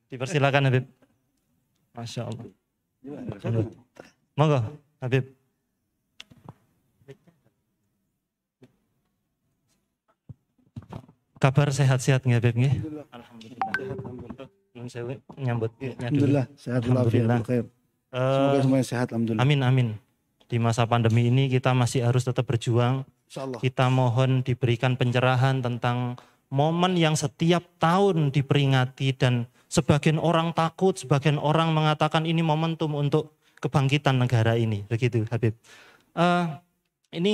Dipersilakan Habib. Masya Allah. Monggo Habib. Kabar sehat-sehat nggih Habib nggih? Alhamdulillah. Nun sewu nyambutnya dulu. Alhamdulillah sehat walafiat khair. Semoga semuanya sehat alhamdulillah. Amin amin. Di masa pandemi ini kita masih harus tetap berjuang. Insyaallah. Kita mohon diberikan pencerahan tentang momen yang setiap tahun diperingati dan sebagian orang takut, sebagian orang mengatakan ini momentum untuk kebangkitan negara ini. Begitu Habib. Ini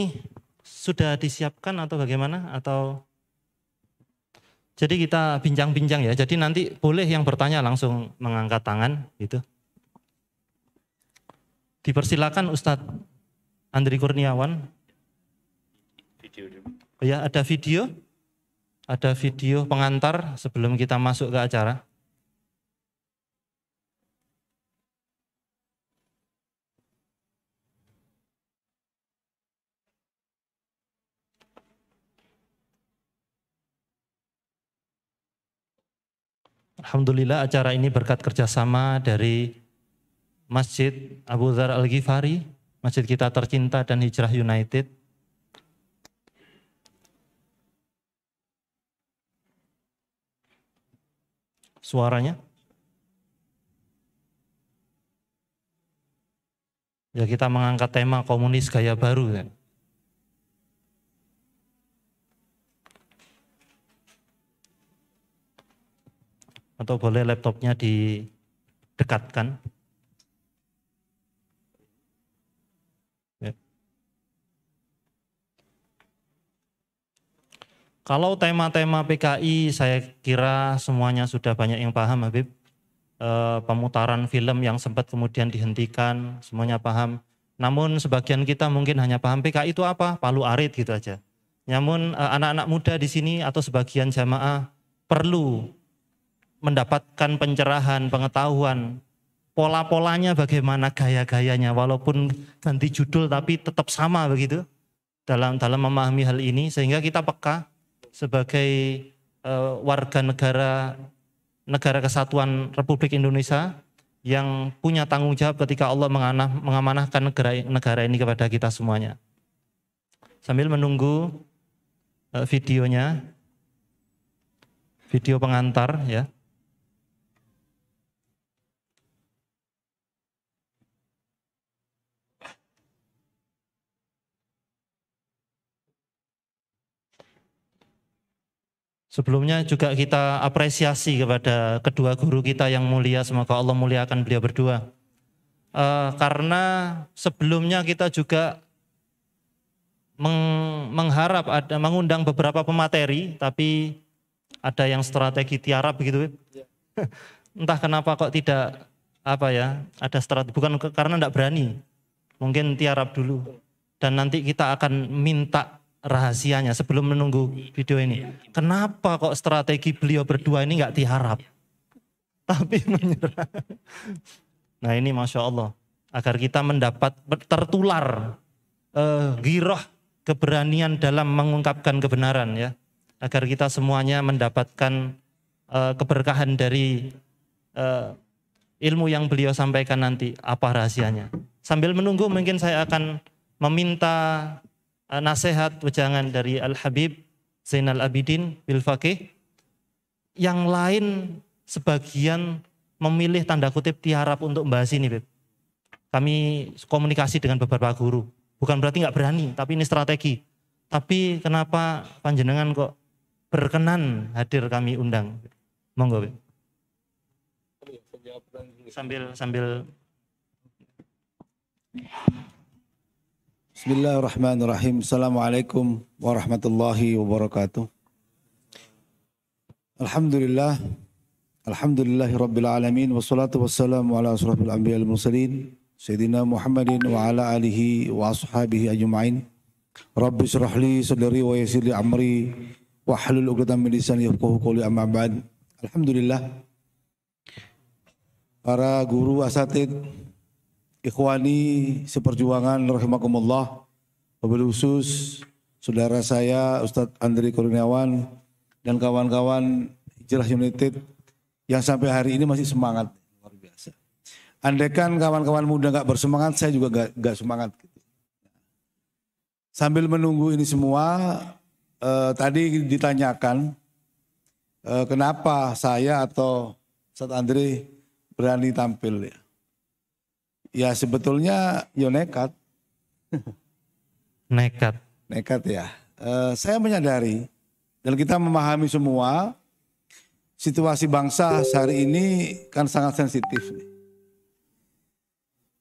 sudah disiapkan atau bagaimana? Atau jadi kita bincang-bincang ya. Jadi nanti boleh yang bertanya langsung mengangkat tangan gitu. Dipersilakan Ustadz Andri Kurniawan. Oh ya, ada video. Ada video pengantar sebelum kita masuk ke acara. Alhamdulillah acara ini berkat kerjasama dari Masjid Abu Dzar Al-Ghifari, masjid kita tercinta dan Hijrah United. Suaranya? Ya kita mengangkat tema komunis gaya baru kan. Atau boleh laptopnya didekatkan. Ya. Kalau tema-tema PKI saya kira semuanya sudah banyak yang paham Habib. Pemutaran film yang sempat kemudian dihentikan, semuanya paham. Namun sebagian kita mungkin hanya paham PKI itu apa, Palu Arit gitu aja. Namun anak-anak muda di sini atau sebagian jamaah perlu mendapatkan pencerahan, pengetahuan, pola-polanya bagaimana, gaya-gayanya, walaupun ganti judul tapi tetap sama begitu dalam memahami hal ini, sehingga kita peka sebagai warga negara kesatuan Republik Indonesia yang punya tanggung jawab ketika Allah mengamanahkan negara ini kepada kita semuanya. Sambil menunggu videonya, video pengantar ya. Sebelumnya juga kita apresiasi kepada kedua guru kita yang mulia, semoga Allah muliakan beliau berdua. Karena sebelumnya kita juga mengharap ada mengundang beberapa pemateri, tapi ada yang strategi tiarap begitu. Entah kenapa kok tidak ada strategi, bukan karena tidak berani, mungkin tiarap dulu. Dan nanti kita akan minta rahasianya sebelum menunggu video ini. Kenapa kok strategi beliau berdua ini nggak diharap, tapi menyerah? Nah ini Masya Allah, agar kita mendapat tertular giroh keberanian dalam mengungkapkan kebenaran ya, agar kita semuanya mendapatkan keberkahan dari ilmu yang beliau sampaikan nanti. Apa rahasianya? Sambil menunggu mungkin saya akan meminta nasihat wejangan dari Al-Habib Zainal Abidin bil Faqih. Yang lain sebagian memilih tanda kutip tiarap untuk membahas ini, Beb. Kami komunikasi dengan beberapa guru. Bukan berarti nggak berani, tapi ini strategi. Tapi kenapa panjenengan kok berkenan hadir kami undang? Monggo, Beb. Sambil Bismillahirrahmanirrahim. Assalamualaikum warahmatullahi wabarakatuh. Alhamdulillah. Alhamdulillahi rabbil alamin. Wassalatu wassalamu ala asrafil anbiya wal mursalin. Sayyidina Muhammadin wa ala alihi wa ashabihi ajma'in. Rabbi syrah li sadri wa yassir li amri wa hlul 'uqdatam min lisani yafqahu qawli, amma ba'd. Alhamdulillah. Para guru asatid, ikhwani seperjuangan rahimakumullah, wabil khusus saudara saya Ustadz Andri Kurniawan dan kawan-kawan Hijrah United yang sampai hari ini masih semangat, luar biasa. Andaikan kawan-kawan muda nggak bersemangat, saya juga nggak semangat. Gitu. Sambil menunggu ini semua, tadi ditanyakan kenapa saya atau Ustadz Andre berani tampil ya. Ya sebetulnya ya nekat. Nekat. Nekat ya. Saya menyadari dan kita memahami semua situasi bangsa hari ini kan sangat sensitif nih.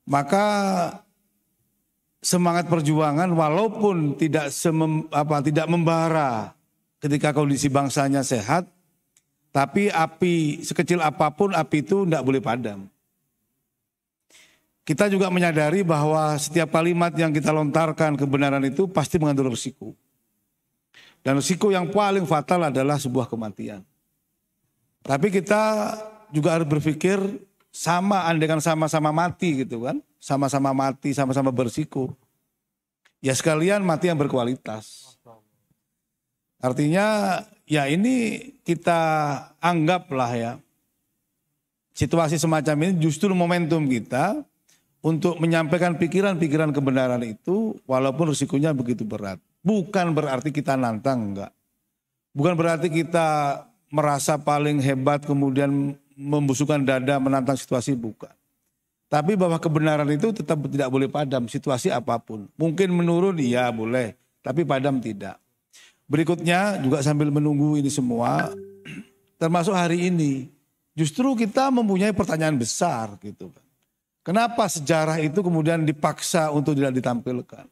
Maka semangat perjuangan walaupun tidak membara ketika kondisi bangsanya sehat, tapi api sekecil apapun api itu tidak boleh padam. Kita juga menyadari bahwa setiap kalimat yang kita lontarkan kebenaran itu pasti mengandung risiko. Dan risiko yang paling fatal adalah sebuah kematian. Tapi kita juga harus berpikir andaikan sama-sama mati gitu kan. Sama-sama mati, sama-sama berisiko. Ya sekalian mati yang berkualitas. Artinya ya ini kita anggaplah ya. Situasi semacam ini justru momentum kita untuk menyampaikan pikiran-pikiran kebenaran itu walaupun risikonya begitu berat. Bukan berarti kita nantang, enggak. Bukan berarti kita merasa paling hebat kemudian membusukkan dada menantang situasi, bukan. Tapi bahwa kebenaran itu tetap tidak boleh padam situasi apapun. Mungkin menurun iya boleh, tapi padam tidak. Berikutnya juga sambil menunggu ini semua, termasuk hari ini, justru kita mempunyai pertanyaan besar gitu kan. Kenapa sejarah itu kemudian dipaksa untuk tidak ditampilkan?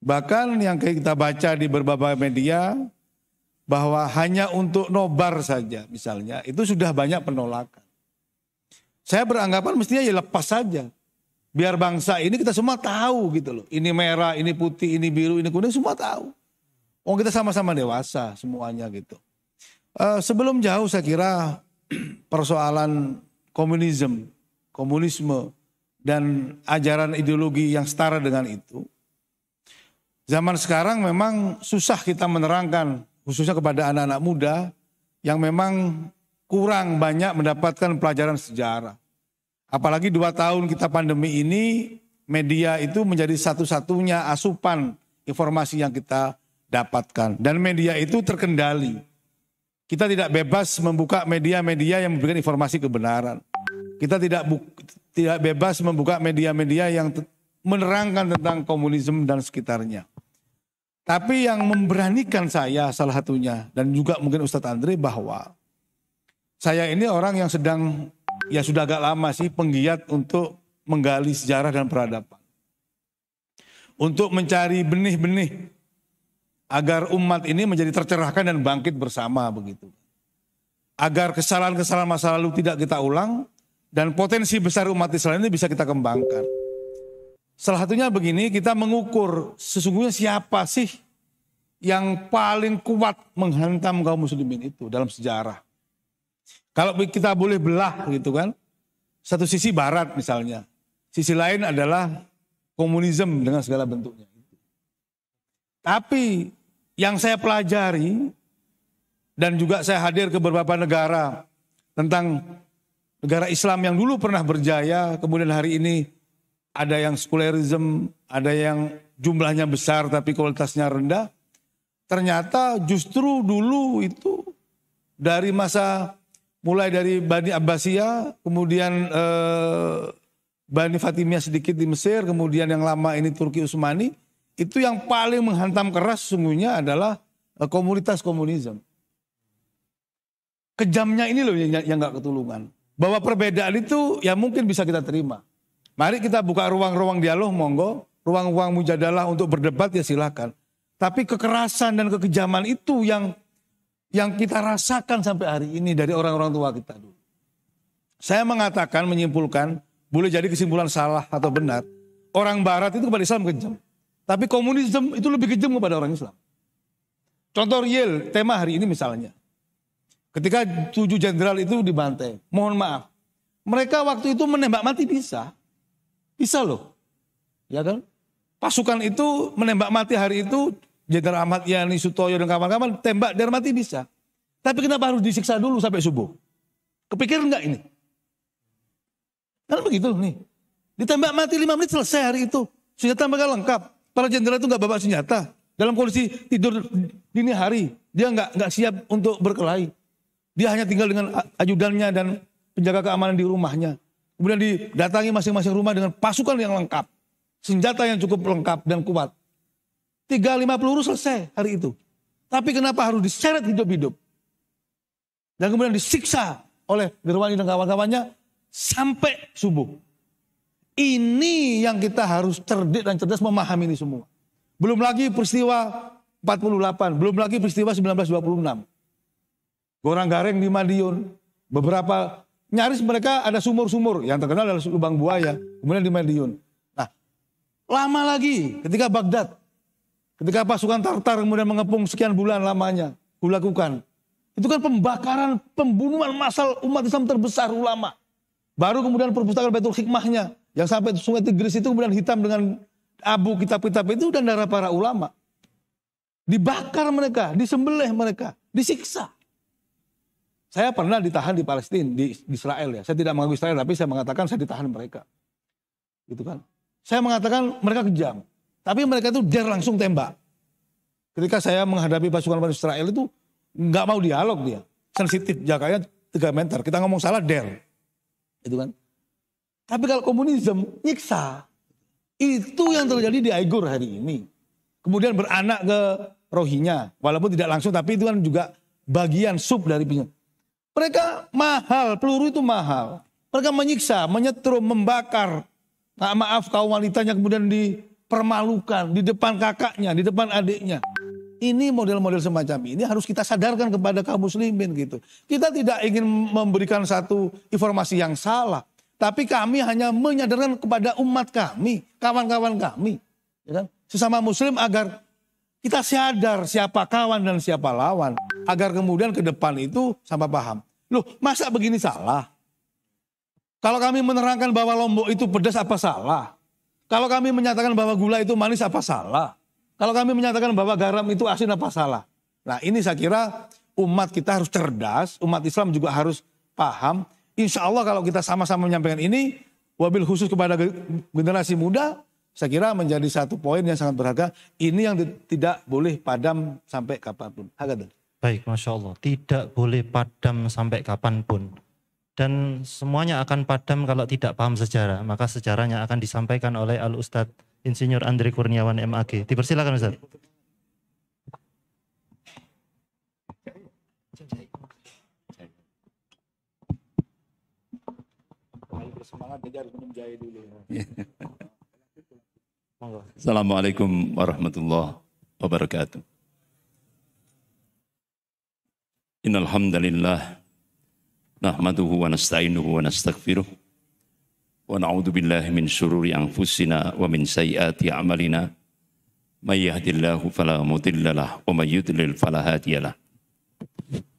Bahkan yang kita baca di berbagai media bahwa hanya untuk nobar saja misalnya itu sudah banyak penolakan. Saya beranggapan mestinya ya lepas saja. Biar bangsa ini kita semua tahu gitu loh. Ini merah, ini putih, ini biru, ini kuning semua tahu. Oh kita sama-sama dewasa semuanya gitu. Sebelum jauh saya kira persoalan komunisme dan ajaran ideologi yang setara dengan itu. Zaman sekarang memang susah kita menerangkan, khususnya kepada anak-anak muda yang memang kurang banyak mendapatkan pelajaran sejarah. Apalagi 2 tahun kita pandemi ini, media itu menjadi satu-satunya asupan informasi yang kita dapatkan. Dan media itu terkendali. Kita tidak bebas membuka media-media yang memberikan informasi kebenaran. Kita tidak bebas membuka media-media yang menerangkan tentang komunisme dan sekitarnya. Tapi yang memberanikan saya salah satunya dan juga mungkin Ustadz Andre bahwa saya ini orang yang sedang ya sudah agak lama sih penggiat untuk menggali sejarah dan peradaban. Untuk mencari benih-benih agar umat ini menjadi tercerahkan dan bangkit bersama begitu. Agar kesalahan-kesalahan masa lalu tidak kita ulang. Dan potensi besar umat Islam ini bisa kita kembangkan. Salah satunya begini, kita mengukur sesungguhnya siapa sih yang paling kuat menghantam kaum muslimin itu dalam sejarah. Kalau kita boleh belah gitu kan, satu sisi barat misalnya, sisi lain adalah komunisme dengan segala bentuknya. Tapi yang saya pelajari dan juga saya hadir ke beberapa negara tentang negara Islam yang dulu pernah berjaya, kemudian hari ini ada yang sekularisme, ada yang jumlahnya besar tapi kualitasnya rendah. Ternyata justru dulu itu dari masa mulai dari Bani Abbasiyah, kemudian Bani Fatimiyah sedikit di Mesir, kemudian yang lama ini Turki Utsmani, itu yang paling menghantam keras sesungguhnya adalah komunitas komunisme. Kejamnya ini loh yang gak ketulungan. Bahwa perbedaan itu ya mungkin bisa kita terima. Mari kita buka ruang-ruang dialog, monggo. Ruang-ruang mujadalah untuk berdebat ya silakan. Tapi kekerasan dan kekejaman itu yang kita rasakan sampai hari ini dari orang-orang tua kita dulu. Saya mengatakan, menyimpulkan, boleh jadi kesimpulan salah atau benar. Orang barat itu kepada Islam kejam. Tapi komunisme itu lebih kejam kepada orang Islam. Contoh real, tema hari ini misalnya. Ketika 7 jenderal itu dibantai, mohon maaf. Mereka waktu itu menembak mati bisa. Bisa loh. Ya kan? Pasukan itu menembak mati hari itu, Jenderal Ahmad Yani, Sutoyo dan kawan-kawan tembak dan mati bisa. Tapi kenapa harus disiksa dulu sampai subuh? Kepikiran nggak ini? Kan begitu nih. Ditembak mati 5 menit selesai hari itu. Senjata mereka lengkap. Para jenderal itu nggak bawa senjata. Dalam kondisi tidur dini hari, dia nggak siap untuk berkelahi. Dia hanya tinggal dengan ajudannya dan penjaga keamanan di rumahnya. Kemudian didatangi masing-masing rumah dengan pasukan yang lengkap. Senjata yang cukup lengkap dan kuat. 3-5 peluru selesai hari itu. Tapi kenapa harus diseret hidup-hidup? Dan kemudian disiksa oleh Gerwani dan kawan-kawannya sampai subuh. Ini yang kita harus cerdik dan cerdas memahami ini semua. Belum lagi peristiwa 48, belum lagi peristiwa 1926. Gorang-gareng di Madiun, beberapa nyaris mereka ada sumur-sumur yang terkenal adalah lubang buaya, kemudian di Madiun. Nah, lama lagi ketika Baghdad, ketika pasukan Tartar kemudian mengepung sekian bulan lamanya, dilakukan. Itu kan pembakaran, pembunuhan massal umat Islam terbesar ulama. Baru kemudian perpustakaan Baitul Hikmahnya, yang sampai sungai Tigris itu kemudian hitam dengan abu kitab-kitab itu dan darah para ulama. Dibakar mereka, disembelih mereka, disiksa. Saya pernah ditahan di Palestina, di Israel ya. Saya tidak mengakui Israel, tapi saya mengatakan saya ditahan mereka. Gitu kan. Saya mengatakan mereka kejam. Tapi mereka itu dare langsung tembak. Ketika saya menghadapi pasukan Israel itu nggak mau dialog dia. Sensitif, jaganya 3 meter. Kita ngomong salah, dare. Itu kan. Tapi kalau komunisme nyiksa. Itu yang terjadi di Aigur hari ini. Kemudian beranak ke Rohingya. Walaupun tidak langsung, tapi itu kan juga bagian sub dari penyakit. Mereka mahal, peluru itu mahal. Mereka menyiksa, menyetrum, membakar. Nah, maaf kaum wanitanya kemudian dipermalukan di depan kakaknya, di depan adiknya. Ini model-model semacam ini harus kita sadarkan kepada kaum muslimin gitu. Kita tidak ingin memberikan satu informasi yang salah. Tapi kami hanya menyadarkan kepada umat kami, kawan-kawan kami. Ya kan? Sesama muslim agar kita sadar siapa kawan dan siapa lawan. Agar kemudian ke depan itu sama paham. Loh, masa begini salah? Kalau kami menerangkan bahwa Lombok itu pedas apa salah? Kalau kami menyatakan bahwa gula itu manis apa salah? Kalau kami menyatakan bahwa garam itu asin apa salah? Nah ini saya kira umat kita harus cerdas, umat Islam juga harus paham. Insya Allah kalau kita sama-sama menyampaikan ini, wabil khusus kepada generasi muda, saya kira menjadi satu poin yang sangat berharga. Ini yang tidak boleh padam sampai kapanpun. Baik, Masya Allah. Tidak boleh padam sampai kapanpun. Dan semuanya akan padam kalau tidak paham sejarah. Maka sejarahnya akan disampaikan oleh Al-Ustadz Insinyur Andre Kurniawan MAG. Dipersilakan Ustadz. Assalamualaikum warahmatullahi wabarakatuh. Innal hamdalillah nahmaduhu wa nasta'inuhu wa nastaghfiruh wa na'udzu billahi min syururi anfusina wa min sayyiati a'malina may yahdihillahu fala mudilla lahu wa may yudlil fala hadiyalah.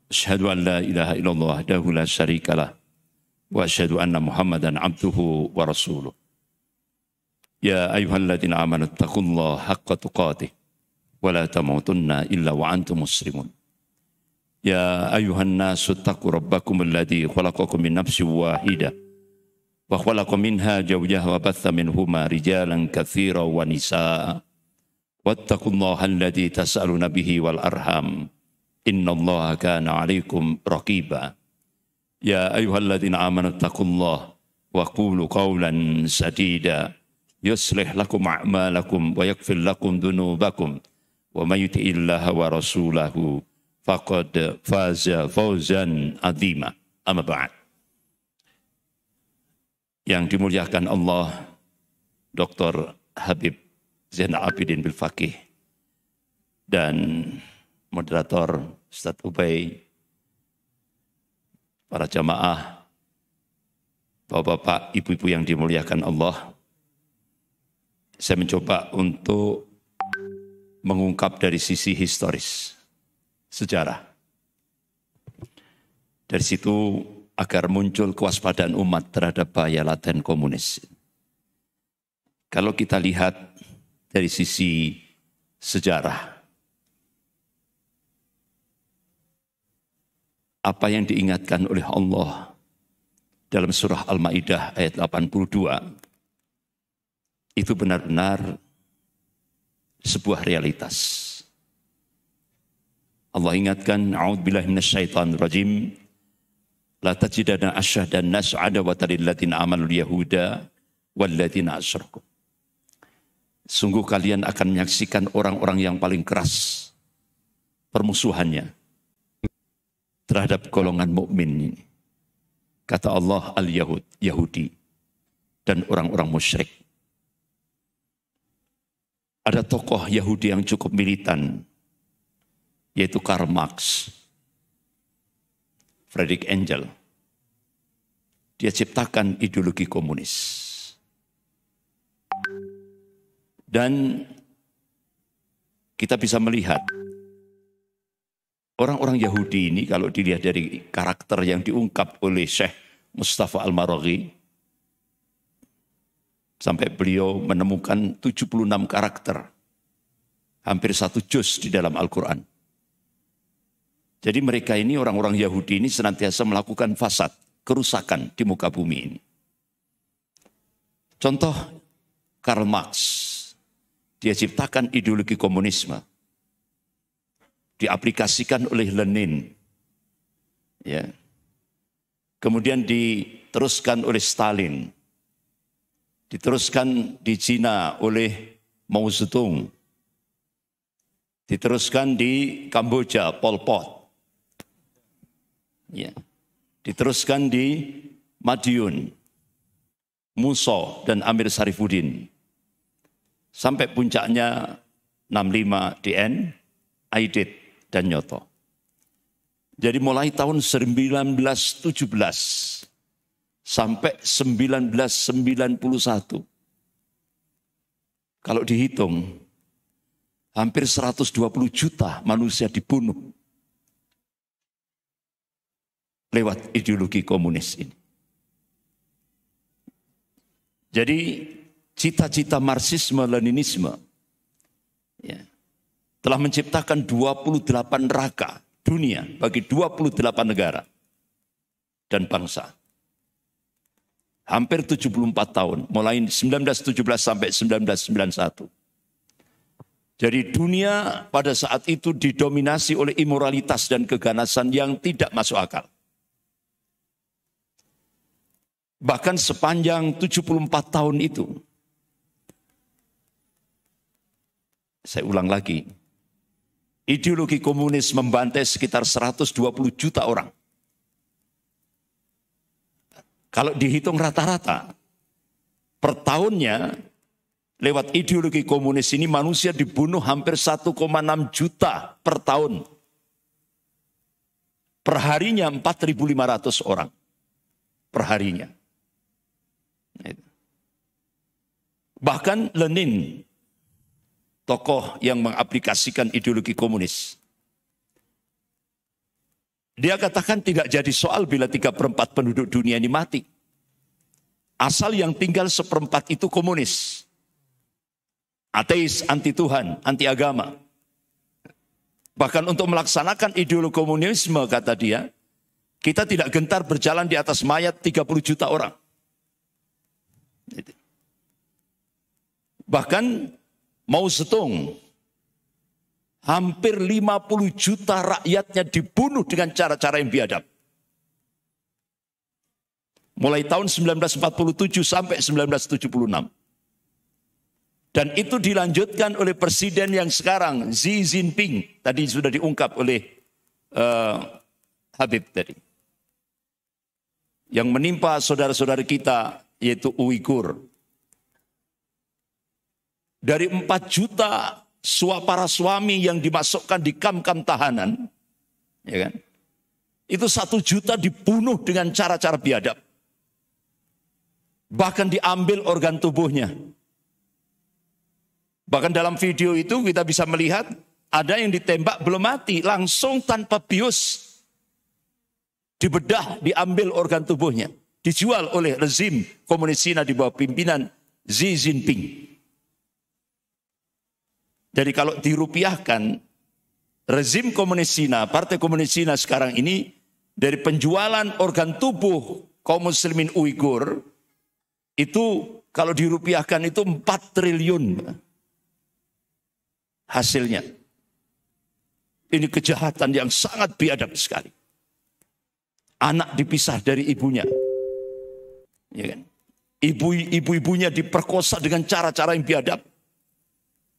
Asyhadu an la ilaha illallah wahdahu la syarikalah wa asyhadu anna Muhammadan abduhu wa rasuluh. Ya ayyuhalladzina amanu taqullaha haqqa tuqatih wa la tamutunna illa wa antum muslimun. Ya ayuhan nasu taqu rabbakum alladhi khalaqakum min nafsin wahidah wa khalaqa minha zawjaha wa batha minhuma rijalan katsiran wa nisaa wattaqullaha alladhi tas'aluna bihi wal arham innallaha kana 'alaikum raqiba. Ya ayyuhalladzina amanu taqullaha wa qulu qawlan sadida yuslih lakum a'malakum wa yaghfir lakum dhunubakum wa may yuti'illaha wa rasulahu faqad faza fawzan azima. Amma ba'd. Yang dimuliakan Allah, Dr. Habib Zainal Abidin Bil Faqih dan moderator Ustadz Ubay, para jamaah, bapak-bapak, ibu-ibu yang dimuliakan Allah. Saya mencoba untuk mengungkap dari sisi historis sejarah. Dari situ agar muncul kewaspadaan umat terhadap bahaya laten komunis. Kalau kita lihat dari sisi sejarah, apa yang diingatkan oleh Allah dalam surah Al-Maidah ayat 82 itu benar-benar sebuah realitas. Allah ingatkan, a'udzubillahi minasyaitonir rajim, la tajidanna asyaddan nas 'adawatan lil ladzina amanu yahuda wal ladzina asyraku. Sungguh kalian akan menyaksikan orang-orang yang paling keras permusuhannya terhadap golongan mukmin ini. Kata Allah, al-Yahud, Yahudi, dan orang-orang musyrik. Ada tokoh Yahudi yang cukup militan, yaitu Karl Marx, Friedrich Engels. Dia ciptakan ideologi komunis. Dan kita bisa melihat orang-orang Yahudi ini kalau dilihat dari karakter yang diungkap oleh Syekh Mustafa Al-Maraghi, sampai beliau menemukan 76 karakter, hampir 1 juz di dalam Al-Quran. Jadi mereka ini, orang-orang Yahudi ini senantiasa melakukan fasad, kerusakan di muka bumi ini. Contoh Karl Marx, dia ciptakan ideologi komunisme, diaplikasikan oleh Lenin, ya. Kemudian diteruskan oleh Stalin, diteruskan di Cina oleh Mao Zedong, diteruskan di Kamboja Pol Pot, ya. Diteruskan di Madiun, Musso dan Amir Sarifuddin, sampai puncaknya 65 DN, Aidit dan Nyoto. Jadi mulai tahun 1917 sampai 1991, kalau dihitung hampir 120 juta manusia dibunuh lewat ideologi komunis ini. Jadi cita-cita Marxisme-Leninisme, ya, telah menciptakan 28 neraka dunia bagi 28 negara dan bangsa. Hampir 74 tahun, mulai 1917 sampai 1991. Jadi dunia pada saat itu didominasi oleh imoralitas dan keganasan yang tidak masuk akal. Bahkan sepanjang 74 tahun itu, saya ulang lagi, ideologi komunis membantai sekitar 120 juta orang. Kalau dihitung rata-rata, per tahunnya lewat ideologi komunis ini manusia dibunuh hampir 1,6 juta per tahun. Perharinya 4.500 orang. Perharinya. Bahkan Lenin, tokoh yang mengaplikasikan ideologi komunis, dia katakan tidak jadi soal bila 3/4 penduduk dunia ini mati. Asal yang tinggal 1/4 itu komunis. Ateis, anti Tuhan, anti agama. Bahkan untuk melaksanakan ideologi komunisme, kata dia, kita tidak gentar berjalan di atas mayat 30 juta orang. Bahkan Mao Zedong, hampir 50 juta rakyatnya dibunuh dengan cara-cara yang biadab. Mulai tahun 1947 sampai 1976. Dan itu dilanjutkan oleh presiden yang sekarang, Xi Jinping. Tadi sudah diungkap oleh Habib tadi. Yang menimpa saudara-saudara kita, yaitu Uighur. Dari 4 juta para suami yang dimasukkan di kam-kam tahanan, ya kan? Itu 1 juta dibunuh dengan cara-cara biadab. Bahkan diambil organ tubuhnya. Bahkan dalam video itu kita bisa melihat ada yang ditembak belum mati, langsung tanpa bius. Dibedah, diambil organ tubuhnya. Dijual oleh rezim komunis Cina di bawah pimpinan Xi Jinping. Jadi kalau dirupiahkan, rezim komunis Cina, partai komunis Cina sekarang ini, dari penjualan organ tubuh kaum muslimin Uighur itu kalau dirupiahkan itu 4 triliun hasilnya. Ini kejahatan yang sangat biadab sekali. Anak dipisah dari ibunya. Ya kan? Ibu-ibunya diperkosa dengan cara-cara yang biadab.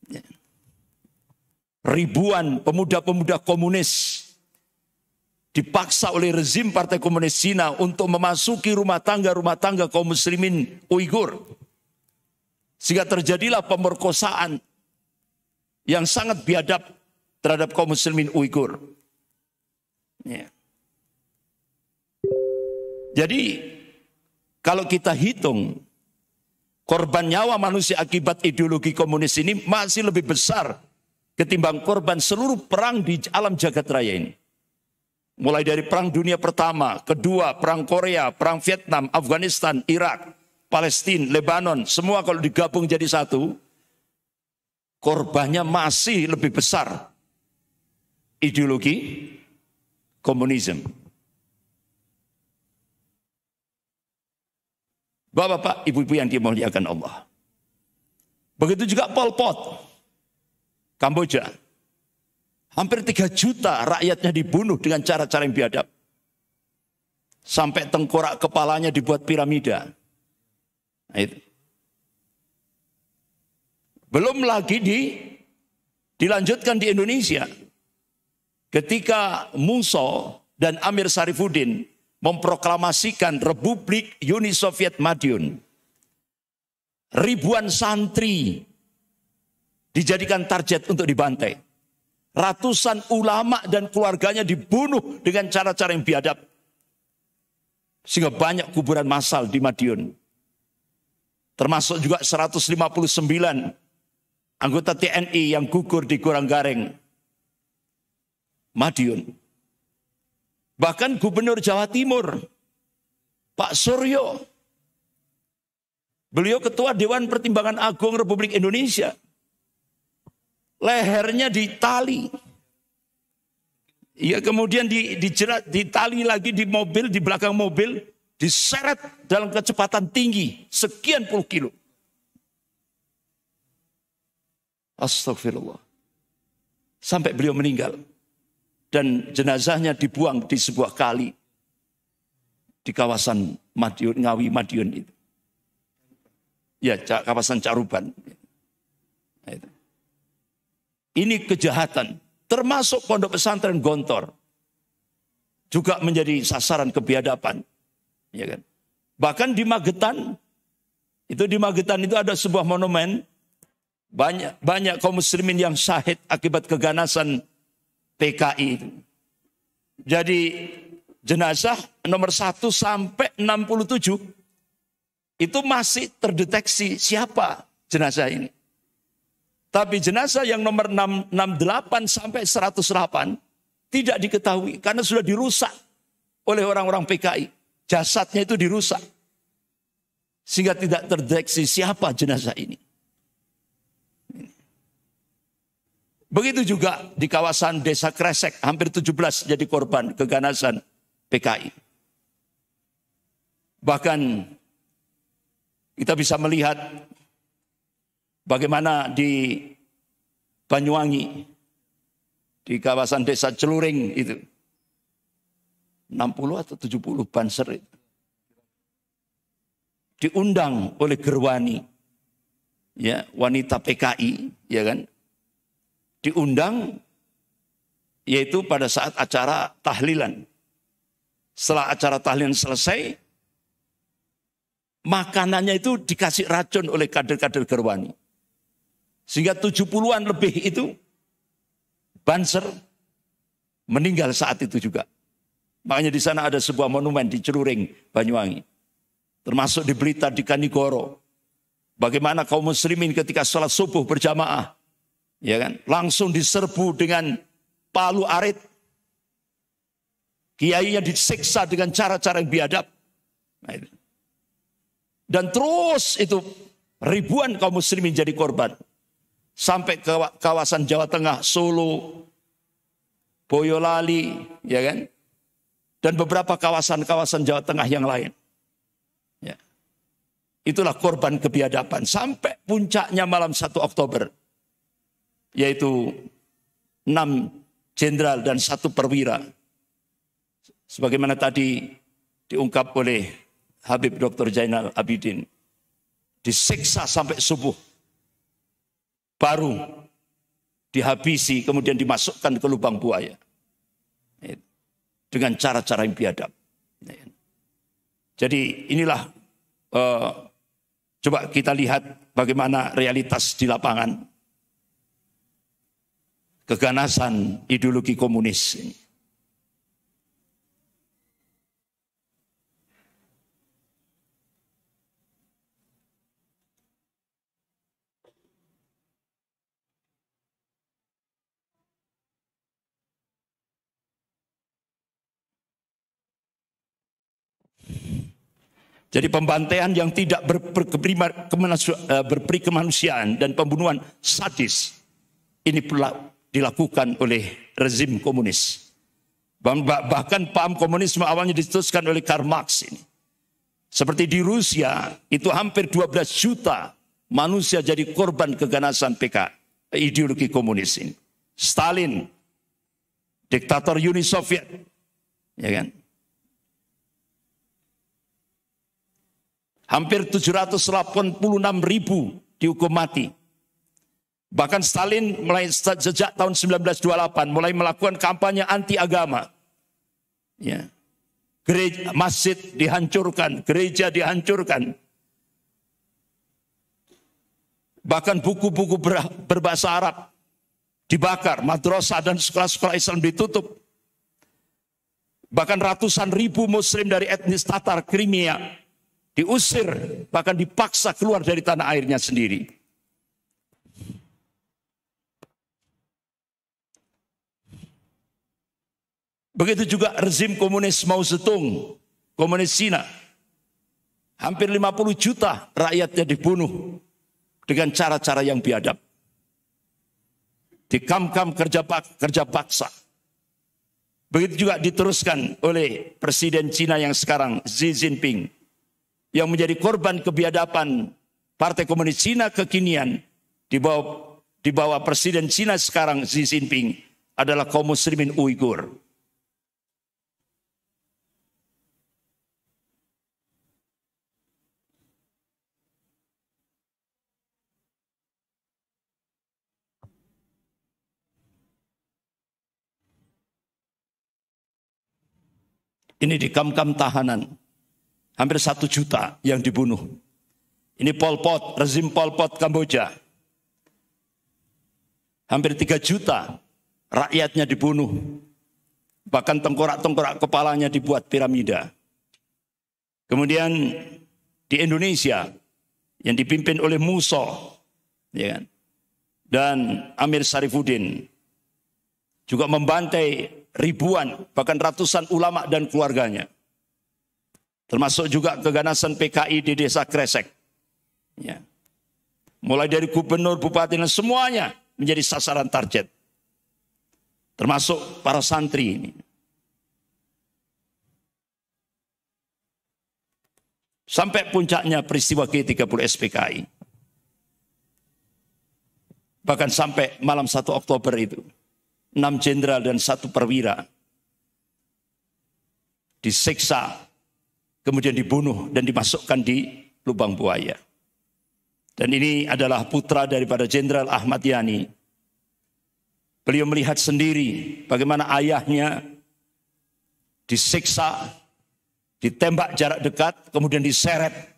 Ya. Ribuan pemuda-pemuda komunis dipaksa oleh rezim Partai Komunis Cina untuk memasuki rumah tangga kaum muslimin Uighur. Sehingga terjadilah pemerkosaan yang sangat biadab terhadap kaum muslimin Uighur. Ya. Jadi kalau kita hitung korban nyawa manusia akibat ideologi komunis ini masih lebih besar ketimbang korban seluruh perang di alam jagat raya ini. Mulai dari Perang Dunia Pertama, Kedua, Perang Korea, Perang Vietnam, Afghanistan, Irak, Palestina, Lebanon, semua kalau digabung jadi satu, korbannya masih lebih besar ideologi komunisme. Bapak-bapak, ibu-ibu yang dimuliakan Allah. Begitu juga Pol Pot, Kamboja. Hampir 3 juta rakyatnya dibunuh dengan cara-cara yang biadab. Sampai tengkorak kepalanya dibuat piramida. Nah, itu. Belum lagi dilanjutkan di Indonesia. Ketika Musso dan Amir Sarifuddin memproklamasikan Republik Uni Soviet Madiun. Ribuan santri dijadikan target untuk dibantai. Ratusan ulama dan keluarganya dibunuh dengan cara-cara yang biadab. Sehingga banyak kuburan massal di Madiun. Termasuk juga 159 anggota TNI yang gugur di Goranggareng, Madiun. Bahkan Gubernur Jawa Timur, Pak Suryo, beliau Ketua Dewan Pertimbangan Agung Republik Indonesia, lehernya ditali. Ya, kemudian dijerat, ditali lagi di mobil, di belakang mobil, diseret dalam kecepatan tinggi, sekian puluh kilo. Astagfirullah. Sampai beliau meninggal. Dan jenazahnya dibuang di sebuah kali di kawasan Madiun, Ngawi Madiun itu. Ya, kawasan Caruban. Nah, itu. Ini kejahatan, termasuk pondok pesantren Gontor juga menjadi sasaran kebiadaban, ya kan? Bahkan di Magetan itu ada sebuah monumen, banyak kaum muslimin yang syahid akibat keganasan PKI itu. Jadi jenazah nomor 1 sampai 67 itu masih terdeteksi siapa jenazah ini. Tapi jenazah yang nomor 68 sampai 108 tidak diketahui karena sudah dirusak oleh orang-orang PKI. Jasadnya itu dirusak. Sehingga tidak terdeteksi siapa jenazah ini. Begitu juga di kawasan Desa Kresek, hampir 17 jadi korban keganasan PKI. Bahkan kita bisa melihat bagaimana di Banyuwangi, di kawasan Desa Celuring itu, 60 atau 70 banser itu, diundang oleh Gerwani, ya, wanita PKI, ya kan, diundang, yaitu pada saat acara tahlilan. Setelah acara tahlilan selesai, makanannya itu dikasih racun oleh kader-kader Gerwani. Sehingga 70-an lebih itu banser meninggal saat itu juga. Makanya di sana ada sebuah monumen di Celuring, Banyuwangi. Termasuk di Blitar, di Kanigoro. Bagaimana kaum muslimin ketika sholat subuh berjamaah, ya kan, langsung diserbu dengan palu arit. Kiainya disiksa dengan cara-cara yang biadab. Nah, itu. Dan terus itu ribuan kaum muslimin jadi korban. Sampai ke kawasan Jawa Tengah, Solo, Boyolali, ya kan? Dan beberapa kawasan-kawasan Jawa Tengah yang lain. Itulah korban kebiadaban sampai puncaknya malam 1 Oktober. Yaitu 6 jenderal dan 1 perwira. Sebagaimana tadi diungkap oleh Habib Dr. Zainal Abidin. Disiksa sampai subuh. Baru dihabisi kemudian dimasukkan ke lubang buaya. Dengan cara-cara yang biadab. Jadi inilah coba kita lihat bagaimana realitas di lapangan. Keganasan ideologi komunis ini. Jadi pembantaian yang tidak berperi kemanusiaan dan pembunuhan sadis ini pula dilakukan oleh rezim komunis. Bahkan paham komunisme awalnya dicetuskan oleh Karl Marx ini. Seperti di Rusia itu hampir 12 juta manusia jadi korban keganasan ideologi komunis ini. Stalin, diktator Uni Soviet, ya kan? Hampir 786.000 dihukum mati. Bahkan Stalin mulai sejak tahun 1928 mulai melakukan kampanye anti agama. Ya. Gereja, masjid dihancurkan, gereja dihancurkan. Bahkan buku-buku berbahasa Arab dibakar, madrasah dan sekolah-sekolah Islam ditutup. Bahkan ratusan ribu muslim dari etnis Tatar Crimea diusir, bahkan dipaksa keluar dari tanah airnya sendiri. Begitu juga rezim komunis Mao Zedong, komunis Cina. Hampir 50 juta rakyatnya dibunuh dengan cara-cara yang biadab. Dikam-kam kerja paksa. Begitu juga diteruskan oleh Presiden Cina yang sekarang, Xi Jinping, yang menjadi korban kebiadaban Partai Komunis Cina kekinian di bawah Presiden Cina sekarang Xi Jinping adalah kaum muslimin Uighur. Ini dikam-kam tahanan. Hampir 1 juta yang dibunuh. Ini Pol Pot, rezim Pol Pot Kamboja. Hampir 3 juta rakyatnya dibunuh. Bahkan tengkorak-tengkorak kepalanya dibuat piramida. Kemudian di Indonesia yang dipimpin oleh Musso, ya kan, dan Amir Syarifuddin juga membantai ribuan, bahkan ratusan ulama dan keluarganya. Termasuk juga keganasan PKI di desa Kresek. Ya. Mulai dari gubernur, bupati, dan semuanya menjadi sasaran target. Termasuk para santri ini. Sampai puncaknya peristiwa G30 SPKI. Bahkan sampai malam 1 Oktober itu. 6 jenderal dan 1 perwira disiksa, kemudian dibunuh dan dimasukkan di lubang buaya. Dan ini adalah putra daripada Jenderal Ahmad Yani. Beliau melihat sendiri bagaimana ayahnya disiksa, ditembak jarak dekat, kemudian diseret.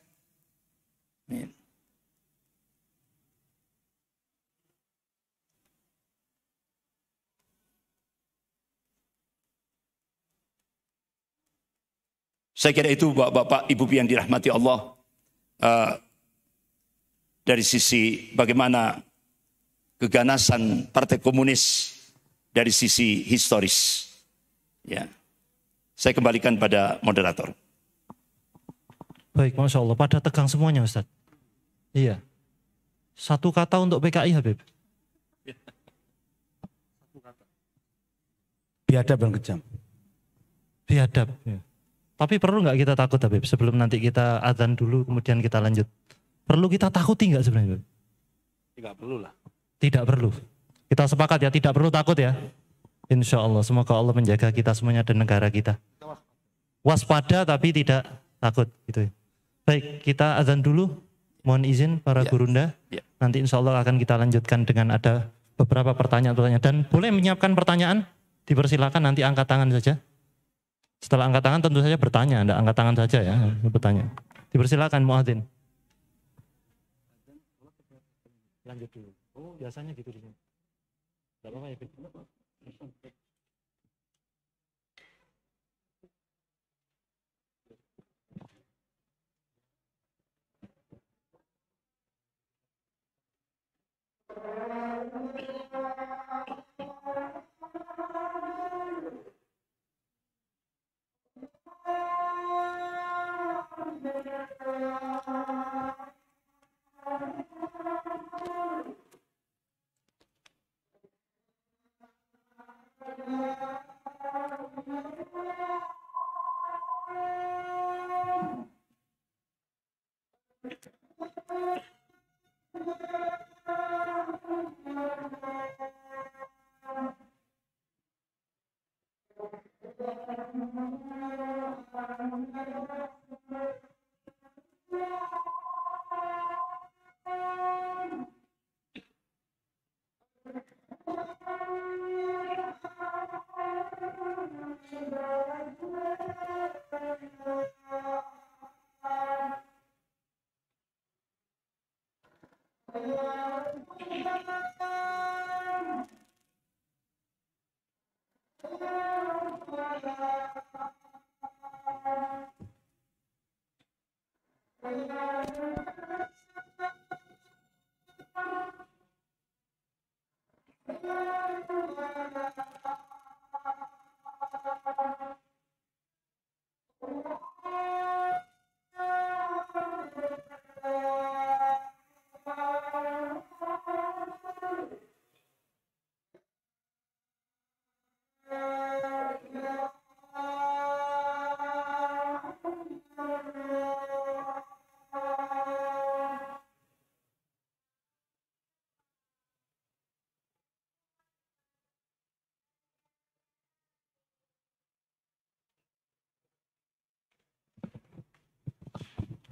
Saya kira itu bapak-bapak, ibu yang dirahmati Allah. Dari sisi bagaimana keganasan Partai Komunis dari sisi historis. Ya, saya kembalikan pada moderator. Baik, Masya Allah, pada tegang semuanya Ustaz. Iya. 1 kata untuk PKI Habib. Biadab dan kejam. Biadab. Ya. Tapi perlu nggak kita takut Habib sebelum nanti kita azan dulu kemudian kita lanjut? Perlu kita takuti nggak sebenarnya? Tidak perlu lah. Tidak perlu. Kita sepakat ya, tidak perlu takut ya. Insya Allah, semoga Allah menjaga kita semuanya dan negara kita. Waspada tapi tidak takut gitu ya. Baik, kita azan dulu. Mohon izin para gurunda. Nanti insya Allah akan kita lanjutkan dengan ada beberapa pertanyaan-pertanyaan. Dan boleh menyiapkan pertanyaan, dipersilakan nanti angkat tangan saja. Setelah angkat tangan tentu saja bertanya, Anda angkat tangan saja ya, bertanya. Dipersilakan muadzin. Lanjut dulu. Oh, biasanya gitu di sini. Enggak apa-apa ya,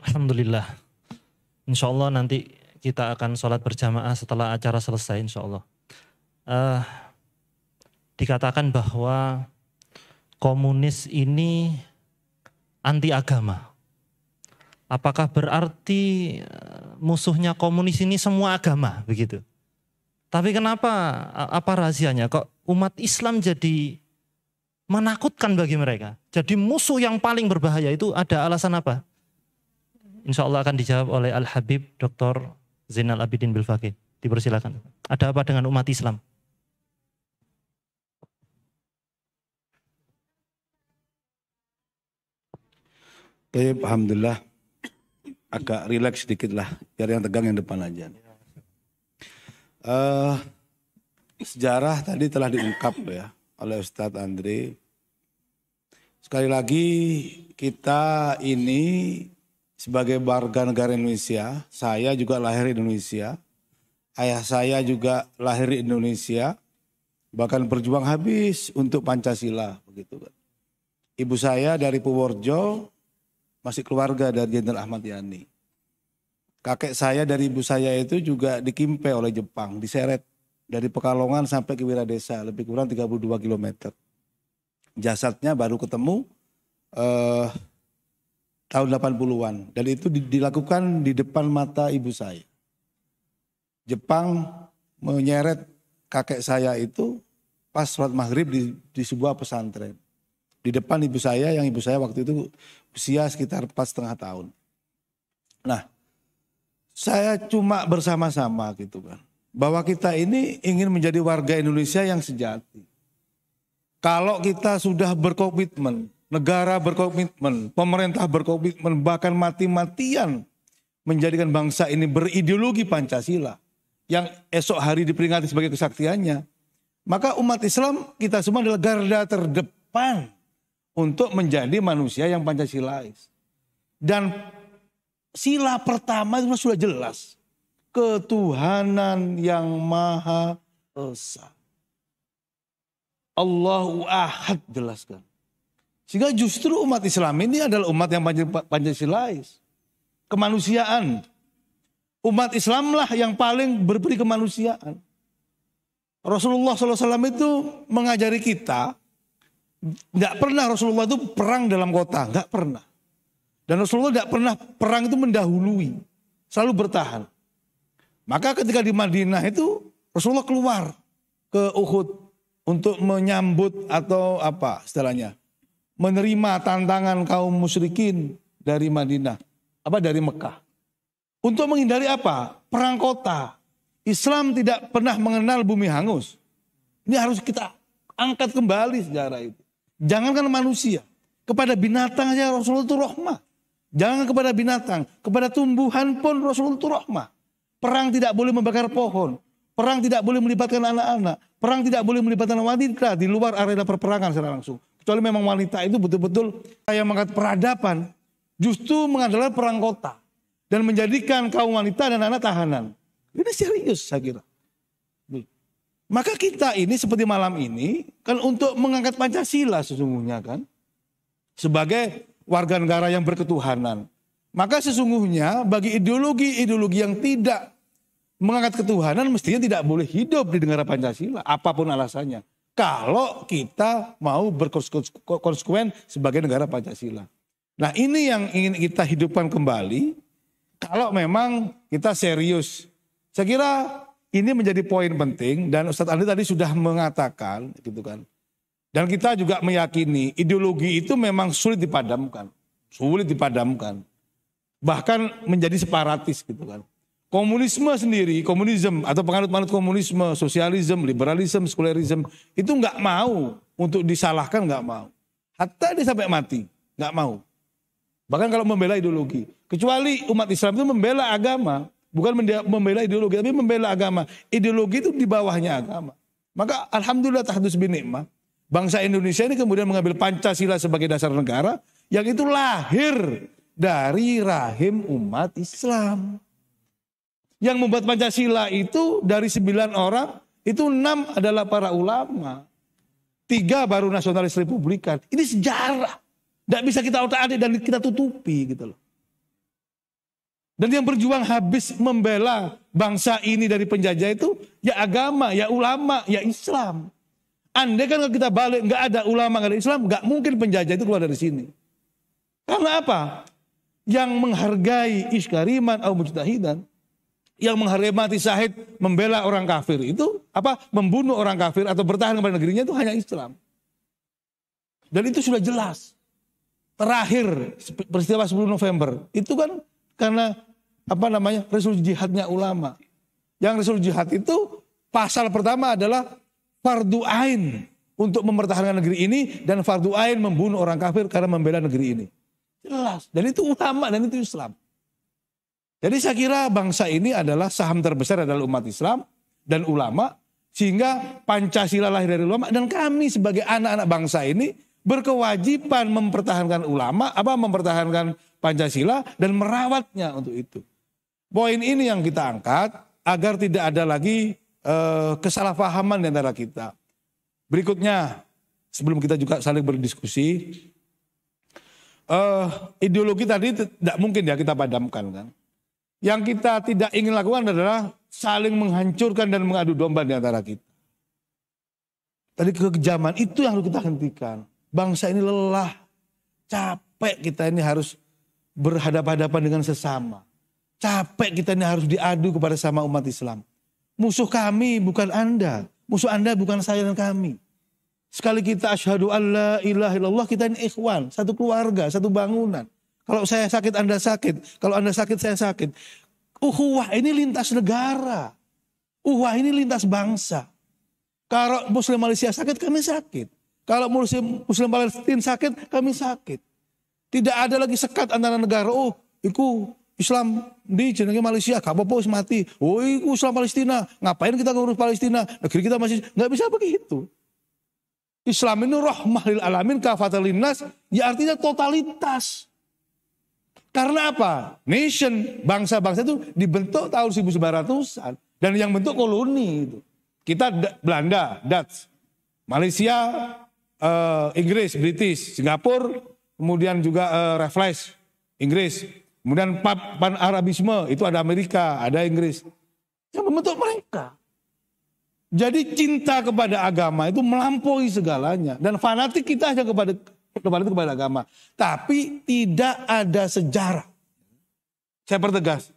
Alhamdulillah. Insya Allah nanti kita akan sholat berjamaah setelah acara selesai insya Allah. Dikatakan bahwa komunis ini anti agama. Apakah berarti musuhnya komunis ini semua agama begitu? Tapi kenapa, apa rahasianya kok umat Islam jadi menakutkan bagi mereka? Jadi musuh yang paling berbahaya itu ada alasan apa? Insya Allah akan dijawab oleh Al-Habib Dr. Zainal Abidin Bilfaqih. Dipersilakan. Ada apa dengan umat Islam? Baik, alhamdulillah. Agak rileks sedikit lah. Biar yang tegang yang depan aja. Sejarah tadi telah diungkap ya oleh Ustadz Andre. Sekali lagi kita ini sebagai warga negara Indonesia, saya juga lahir di Indonesia, ayah saya juga lahir di Indonesia, bahkan berjuang habis untuk Pancasila, begitu kan. Ibu saya dari Purworejo, masih keluarga dari Jenderal Ahmad Yani. Kakek saya dari ibu saya itu juga dikimpe oleh Jepang, diseret dari Pekalongan sampai ke Wiradesa, lebih kurang 32 km. Jasadnya baru ketemu tahun 80-an dan itu dilakukan di depan mata ibu saya. Jepang menyeret kakek saya itu pas sholat maghrib di sebuah pesantren. Di depan ibu saya yang ibu saya waktu itu usia sekitar 4,5 tahun. Nah, saya cuma bersama-sama gitu kan. Bahwa kita ini ingin menjadi warga Indonesia yang sejati. Kalau kita sudah berkomitmen, negara berkomitmen, pemerintah berkomitmen, bahkan mati-matian menjadikan bangsa ini berideologi Pancasila yang esok hari diperingati sebagai kesaktiannya, maka umat Islam kita semua adalah garda terdepan untuk menjadi manusia yang Pancasilais. Dan sila pertama itu sudah jelas. Ketuhanan yang Maha Esa. Allahu Ahad jelaskan. Sehingga justru umat Islam ini adalah umat yang Pancasilais. Kemanusiaan. Umat Islamlah yang paling berberi kemanusiaan. Rasulullah SAW itu mengajari kita, tidak pernah Rasulullah itu perang dalam kota, tidak pernah. Dan Rasulullah tidak pernah perang itu mendahului, selalu bertahan. Maka ketika di Madinah itu Rasulullah keluar ke Uhud untuk menyambut atau apa istilahnya, menerima tantangan kaum musyrikin dari Madinah, dari Mekah. Untuk menghindari apa? Perang kota. Islam tidak pernah mengenal bumi hangus. Ini harus kita angkat kembali sejarah itu. Jangankan manusia, kepada binatang saja Rasulullah itu rahmah. Jangan kepada binatang, kepada tumbuhan pun Rasulullah itu rahmah. Perang tidak boleh membakar pohon. Perang tidak boleh melibatkan anak-anak. Perang tidak boleh melibatkan wanita di luar arena perperangan secara langsung. Kecuali memang wanita itu betul-betul yang mengangkat peradaban. Justru mengandalkan perang kota. Dan menjadikan kaum wanita dan anak tahanan. Ini serius saya kira. Maka kita ini seperti malam ini kan untuk mengangkat Pancasila sesungguhnya kan. Sebagai warga negara yang berketuhanan. Maka sesungguhnya bagi ideologi-ideologi yang tidak mengangkat ketuhanan mestinya tidak boleh hidup di negara Pancasila. Apapun alasannya. Kalau kita mau berkonsekuen sebagai negara Pancasila. Nah ini yang ingin kita hidupkan kembali. Kalau memang kita serius. Saya kira ini menjadi poin penting dan Ustadz Andi tadi sudah mengatakan gitu kan. Dan kita juga meyakini ideologi itu memang sulit dipadamkan. Sulit dipadamkan. Bahkan menjadi separatis gitu kan. Komunisme sendiri, komunisme atau penganut-penganut komunisme, sosialisme, liberalisme, sekularisme itu nggak mau untuk disalahkan, nggak mau. Hatta dia sampai mati, nggak mau. Bahkan kalau membela ideologi. Kecuali umat Islam itu membela agama. Bukan membela ideologi, tapi membela agama. Ideologi itu di bawahnya agama. Maka alhamdulillah tahdus bin ni'mah. Bangsa Indonesia ini kemudian mengambil Pancasila sebagai dasar negara. Yang itu lahir dari rahim umat Islam. Yang membuat Pancasila itu dari 9 orang, itu 6 adalah para ulama. 3 baru nasionalis republikan. Ini sejarah. Tidak bisa kita otak-atik dan kita tutupi gitu loh. Dan yang berjuang habis membela bangsa ini dari penjajah itu ya agama, ya ulama, ya Islam. Andai kan kita balik nggak ada ulama, nggak ada Islam, nggak mungkin penjajah itu keluar dari sini. Karena apa? Yang menghargai iskariman atau mujtahidan, yang menghargai mati syahid membela orang kafir itu apa? Membunuh orang kafir atau bertahan kepada negerinya itu hanya Islam. Dan itu sudah jelas. Terakhir peristiwa 10 November itu kan karena resolusi jihadnya ulama. Yang resolusi jihad itu pasal pertama adalah fardu ain untuk mempertahankan negeri ini dan fardu ain membunuh orang kafir karena membela negeri ini. Jelas. Dan itu ulama dan itu Islam. Jadi saya kira bangsa ini adalah saham terbesar adalah umat Islam dan ulama. Sehingga Pancasila lahir dari ulama dan kami sebagai anak-anak bangsa ini berkewajiban mempertahankan ulama, mempertahankan Pancasila dan merawatnya untuk itu. Poin ini yang kita angkat agar tidak ada lagi kesalahpahaman di antara kita. Berikutnya, sebelum kita juga saling berdiskusi, ideologi tadi tidak mungkin ya kita padamkan kan. Yang kita tidak ingin lakukan adalah saling menghancurkan dan mengadu domba di antara kita. Tadi kekejaman itu yang harus kita hentikan. Bangsa ini lelah, capek kita ini harus berhadapan-hadapan dengan sesama. Capek kita ini harus diadu kepada sama umat Islam. Musuh kami bukan Anda, musuh Anda bukan saya dan kami. Sekali kita asyhadu alla ilaha illallah, kita ini ikhwan, satu keluarga, satu bangunan. Kalau saya sakit Anda sakit, kalau Anda sakit saya sakit. Ukhuwah ini lintas negara. Ukhuwah ini lintas bangsa. Kalau Muslim Malaysia sakit, kami sakit. Kalau Muslim Palestina sakit, kami sakit. Tidak ada lagi sekat antara negara. Oh, itu Islam di jenenge Malaysia, gak apa-apa mati. Oh, itu Islam Palestina. Ngapain kita ngurus Palestina? Negeri kita masih nggak bisa begitu. Islam ini rahmah lil alamin kafatan linnas, ya artinya totalitas. Karena apa? Nation, bangsa-bangsa itu dibentuk tahun 1900-an. Dan yang bentuk koloni itu. Kita Belanda, Dutch, Malaysia, Inggris, British, Singapura, kemudian juga Reflex, Inggris. Kemudian Pan-Arabisme, itu ada Amerika, ada Inggris. Yang membentuk mereka. Jadi cinta kepada agama itu melampaui segalanya. Dan fanatik kita hanya kepada agama. Tapi tidak ada sejarah. Saya pertegas.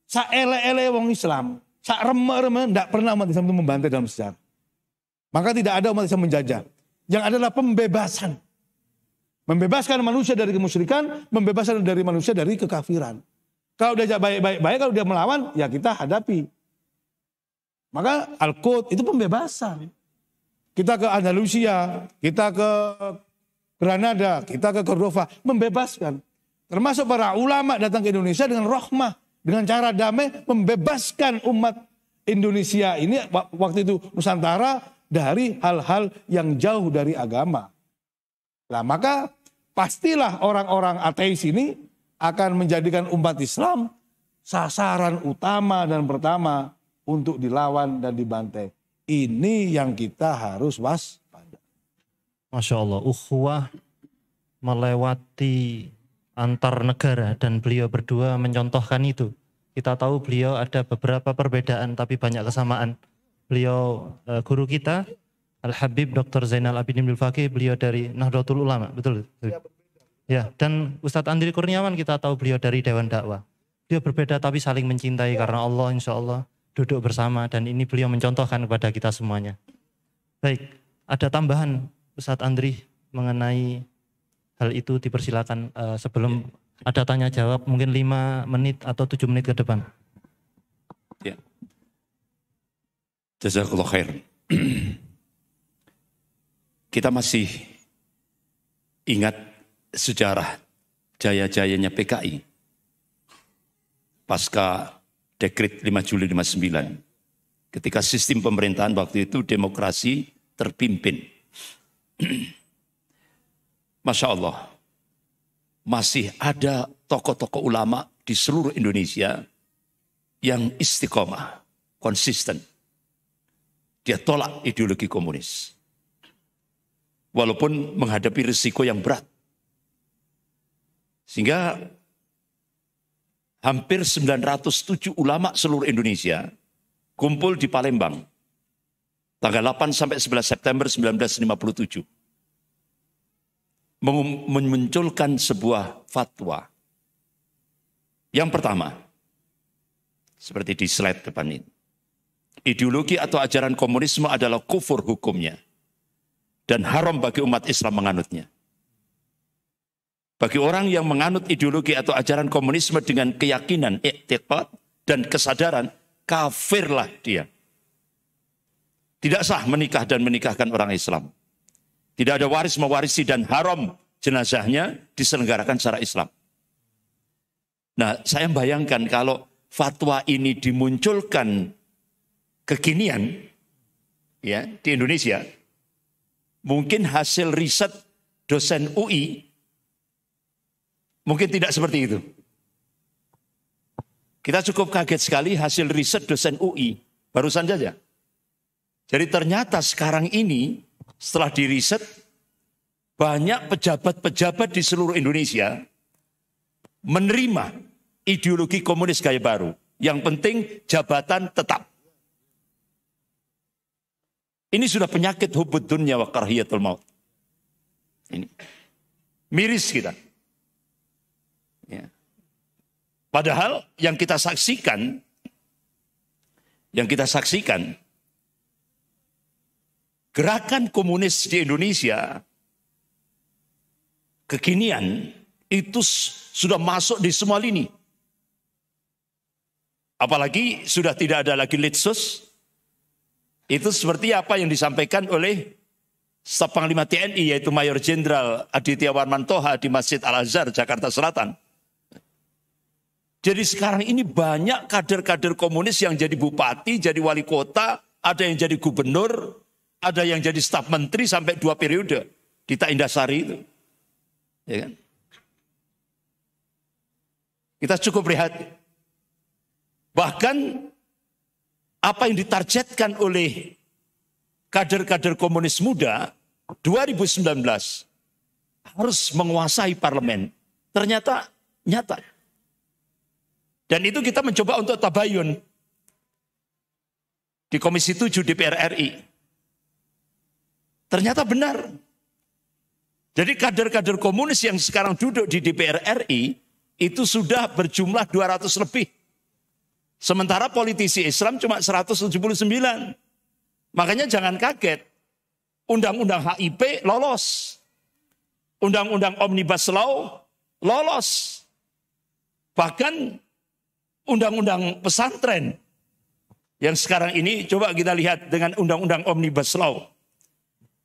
Sa ele-ele wong Islam. Sa remeh-remeh tidak pernah umat Islam itu membantai dalam sejarah. Maka tidak ada umat Islam menjajah. Yang adalah pembebasan. Membebaskan manusia dari kemusyrikan. Membebaskan dari manusia dari kekafiran. Kalau dia baik-baik, kalau dia melawan, ya kita hadapi. Maka Al-Quds itu pembebasan. Kita ke Andalusia, kita ke Granada, kita ke Cordova, membebaskan. Termasuk para ulama datang ke Indonesia dengan rahmah, dengan cara damai, membebaskan umat Indonesia ini waktu itu Nusantara dari hal-hal yang jauh dari agama. Nah, maka pastilah orang-orang ateis ini akan menjadikan umat Islam sasaran utama dan pertama untuk dilawan dan dibantai. Ini yang kita harus waspada. Masya Allah, ukhuwah melewati antar negara dan beliau berdua mencontohkan itu. Kita tahu beliau ada beberapa perbedaan tapi banyak kesamaan. Beliau guru kita, Al-Habib Dr. Zainal Abidin Bilfaqih, beliau dari Nahdlatul Ulama, betul? Ya, dan Ustadz Andri Kurniawan kita tahu beliau dari Dewan Dakwah. Beliau berbeda tapi saling mencintai karena Allah, insya Allah duduk bersama, dan ini beliau mencontohkan kepada kita semuanya. Baik, ada tambahan Ustadz Andri mengenai hal itu, dipersilakan sebelum ada tanya jawab mungkin 5 menit atau 7 menit ke depan. Ya. Jazakallah khair. Kita masih ingat sejarah jaya-jayanya PKI pasca Dekret 5 Juli 59. Ketika sistem pemerintahan waktu itu demokrasi terpimpin. Masya Allah. Masih ada tokoh-tokoh ulama di seluruh Indonesia yang istiqomah, konsisten. Dia tolak ideologi komunis. Walaupun menghadapi risiko yang berat. Sehingga hampir 907 ulama seluruh Indonesia kumpul di Palembang tanggal 8 sampai 11 September 1957. Memunculkan sebuah fatwa. Yang pertama, seperti di slide depan ini. Ideologi atau ajaran komunisme adalah kufur hukumnya dan haram bagi umat Islam menganutnya. Bagi orang yang menganut ideologi atau ajaran komunisme dengan keyakinan, i'tiqad dan kesadaran, kafirlah dia. Tidak sah menikah dan menikahkan orang Islam. Tidak ada waris mewarisi dan haram jenazahnya diselenggarakan secara Islam. Nah, saya bayangkan kalau fatwa ini dimunculkan kekinian ya di Indonesia, mungkin hasil riset dosen UI mungkin tidak seperti itu. Kita cukup kaget sekali hasil riset dosen UI barusan saja. Jadi ternyata sekarang ini setelah diriset banyak pejabat-pejabat di seluruh Indonesia menerima ideologi komunis gaya baru. Yang penting jabatan tetap. Ini sudah penyakit hubud dunya wa karahiyatul maut. Ini miris kita. Ya. Padahal yang kita saksikan gerakan komunis di Indonesia kekinian itu sudah masuk di semua lini. Apalagi sudah tidak ada lagi litsus. Itu seperti apa yang disampaikan oleh Staf Panglima TNI yaitu Mayor Jenderal Aditya Warman Toha di Masjid Al-Azhar, Jakarta Selatan. Jadi sekarang ini banyak kader-kader komunis yang jadi bupati, jadi wali kota, ada yang jadi gubernur, Ada yang jadi staf menteri sampai 2 periode di Tak Indasari itu. Ya kan? Kita cukup prihatin. Bahkan apa yang ditargetkan oleh kader-kader komunis muda 2019 harus menguasai parlemen. Ternyata nyata. Dan itu kita mencoba untuk tabayun di Komisi 7 DPR RI. Ternyata benar. Jadi kader-kader komunis yang sekarang duduk di DPR RI itu sudah berjumlah 200 lebih. Sementara politisi Islam cuma 179. Makanya jangan kaget. Undang-undang HIP lolos. Undang-undang Omnibus Law lolos. Bahkan undang-undang pesantren yang sekarang ini coba kita lihat dengan undang-undang Omnibus Law.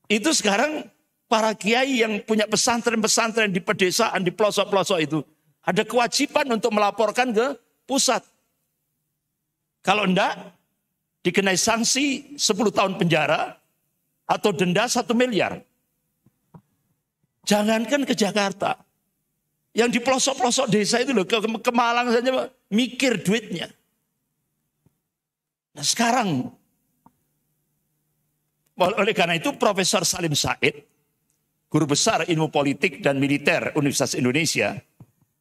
Itu sekarang para kiai yang punya pesantren-pesantren di pedesaan, di pelosok-pelosok itu ada kewajiban untuk melaporkan ke pusat. Kalau enggak, dikenai sanksi 10 tahun penjara atau denda 1 miliar. Jangankan ke Jakarta. Yang di pelosok-pelosok desa itu loh, ke Malang saja mikir duitnya. Nah sekarang, oleh karena itu Profesor Salim Said, guru besar ilmu politik dan militer Universitas Indonesia,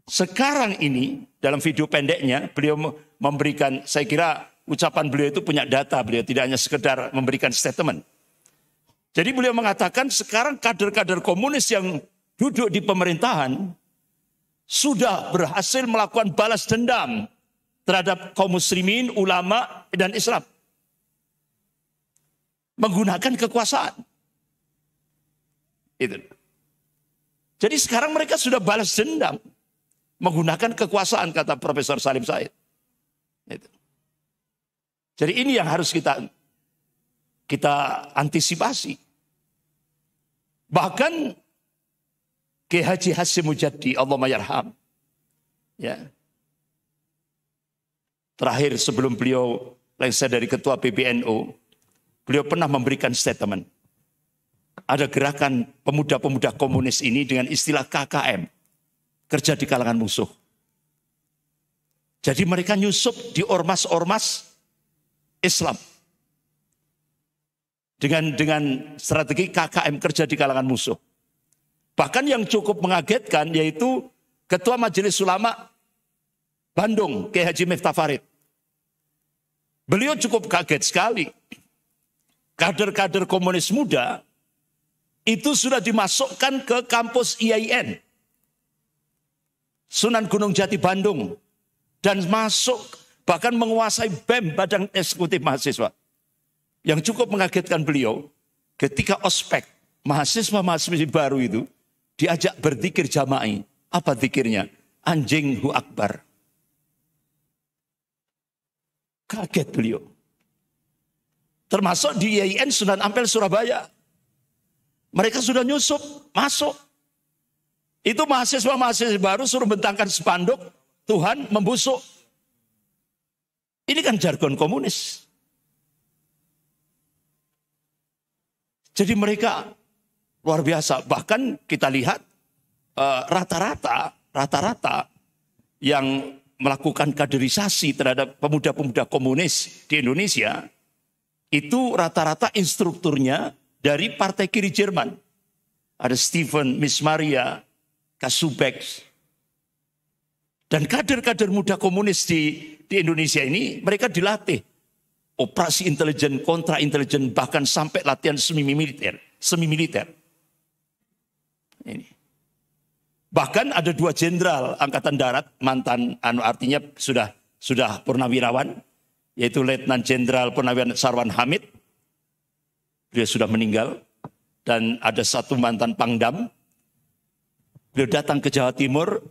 sekarang ini dalam video pendeknya beliau memberikan, saya kira ucapan beliau itu punya data, beliau tidak hanya sekedar memberikan statement. Jadi beliau mengatakan sekarang kader-kader komunis yang duduk di pemerintahan sudah berhasil melakukan balas dendam terhadap kaum muslimin, ulama dan Islam. Menggunakan kekuasaan. Itu. Jadi sekarang mereka sudah balas dendam. Menggunakan kekuasaan, kata Profesor Salim Said. Itu. Jadi ini yang harus kita antisipasi. Bahkan Kiai Haji Hasyim Mujadi, Allahumma yarham. Ya. Terakhir sebelum beliau lengser dari ketua PBNU, beliau pernah memberikan statement. Ada gerakan pemuda-pemuda komunis ini dengan istilah KKM. Kerja di kalangan musuh. Jadi mereka nyusup di ormas-ormas Islam. Dengan strategi KKM, kerja di kalangan musuh. Bahkan yang cukup mengagetkan yaitu Ketua Majelis Ulama Bandung, Kiai Haji Miftah Farid. Beliau cukup kaget sekali. Kader-kader komunis muda itu sudah dimasukkan ke kampus IAIN. Sunan Gunung Jati Bandung. Dan masuk, bahkan menguasai BEM, Badan Eksekutif Mahasiswa. Yang cukup mengagetkan beliau, ketika ospek, mahasiswa-mahasiswa baru itu, diajak berzikir jama'i. Apa zikirnya? Anjing hu akbar. Kaget beliau. Termasuk di IAIN Sunan Ampel Surabaya. Mereka sudah nyusup, masuk. Itu mahasiswa-mahasiswa baru suruh bentangkan spanduk, Tuhan membusuk. Ini kan jargon komunis. Jadi mereka luar biasa. Bahkan kita lihat rata-rata yang melakukan kaderisasi terhadap pemuda-pemuda komunis di Indonesia, itu rata-rata instrukturnya dari partai kiri Jerman. Ada Steven Mismaria, Kasubek. Dan kader-kader muda komunis di Indonesia ini, mereka dilatih. Operasi intelijen, kontra intelijen, bahkan sampai latihan semi-militer. Ini. Bahkan ada 2 jenderal Angkatan Darat, mantan, artinya sudah purnawirawan, yaitu Letnan Jenderal Purnawirawan Sarwan Hamid. Beliau sudah meninggal. Dan ada 1 mantan Pangdam. Beliau datang ke Jawa Timur.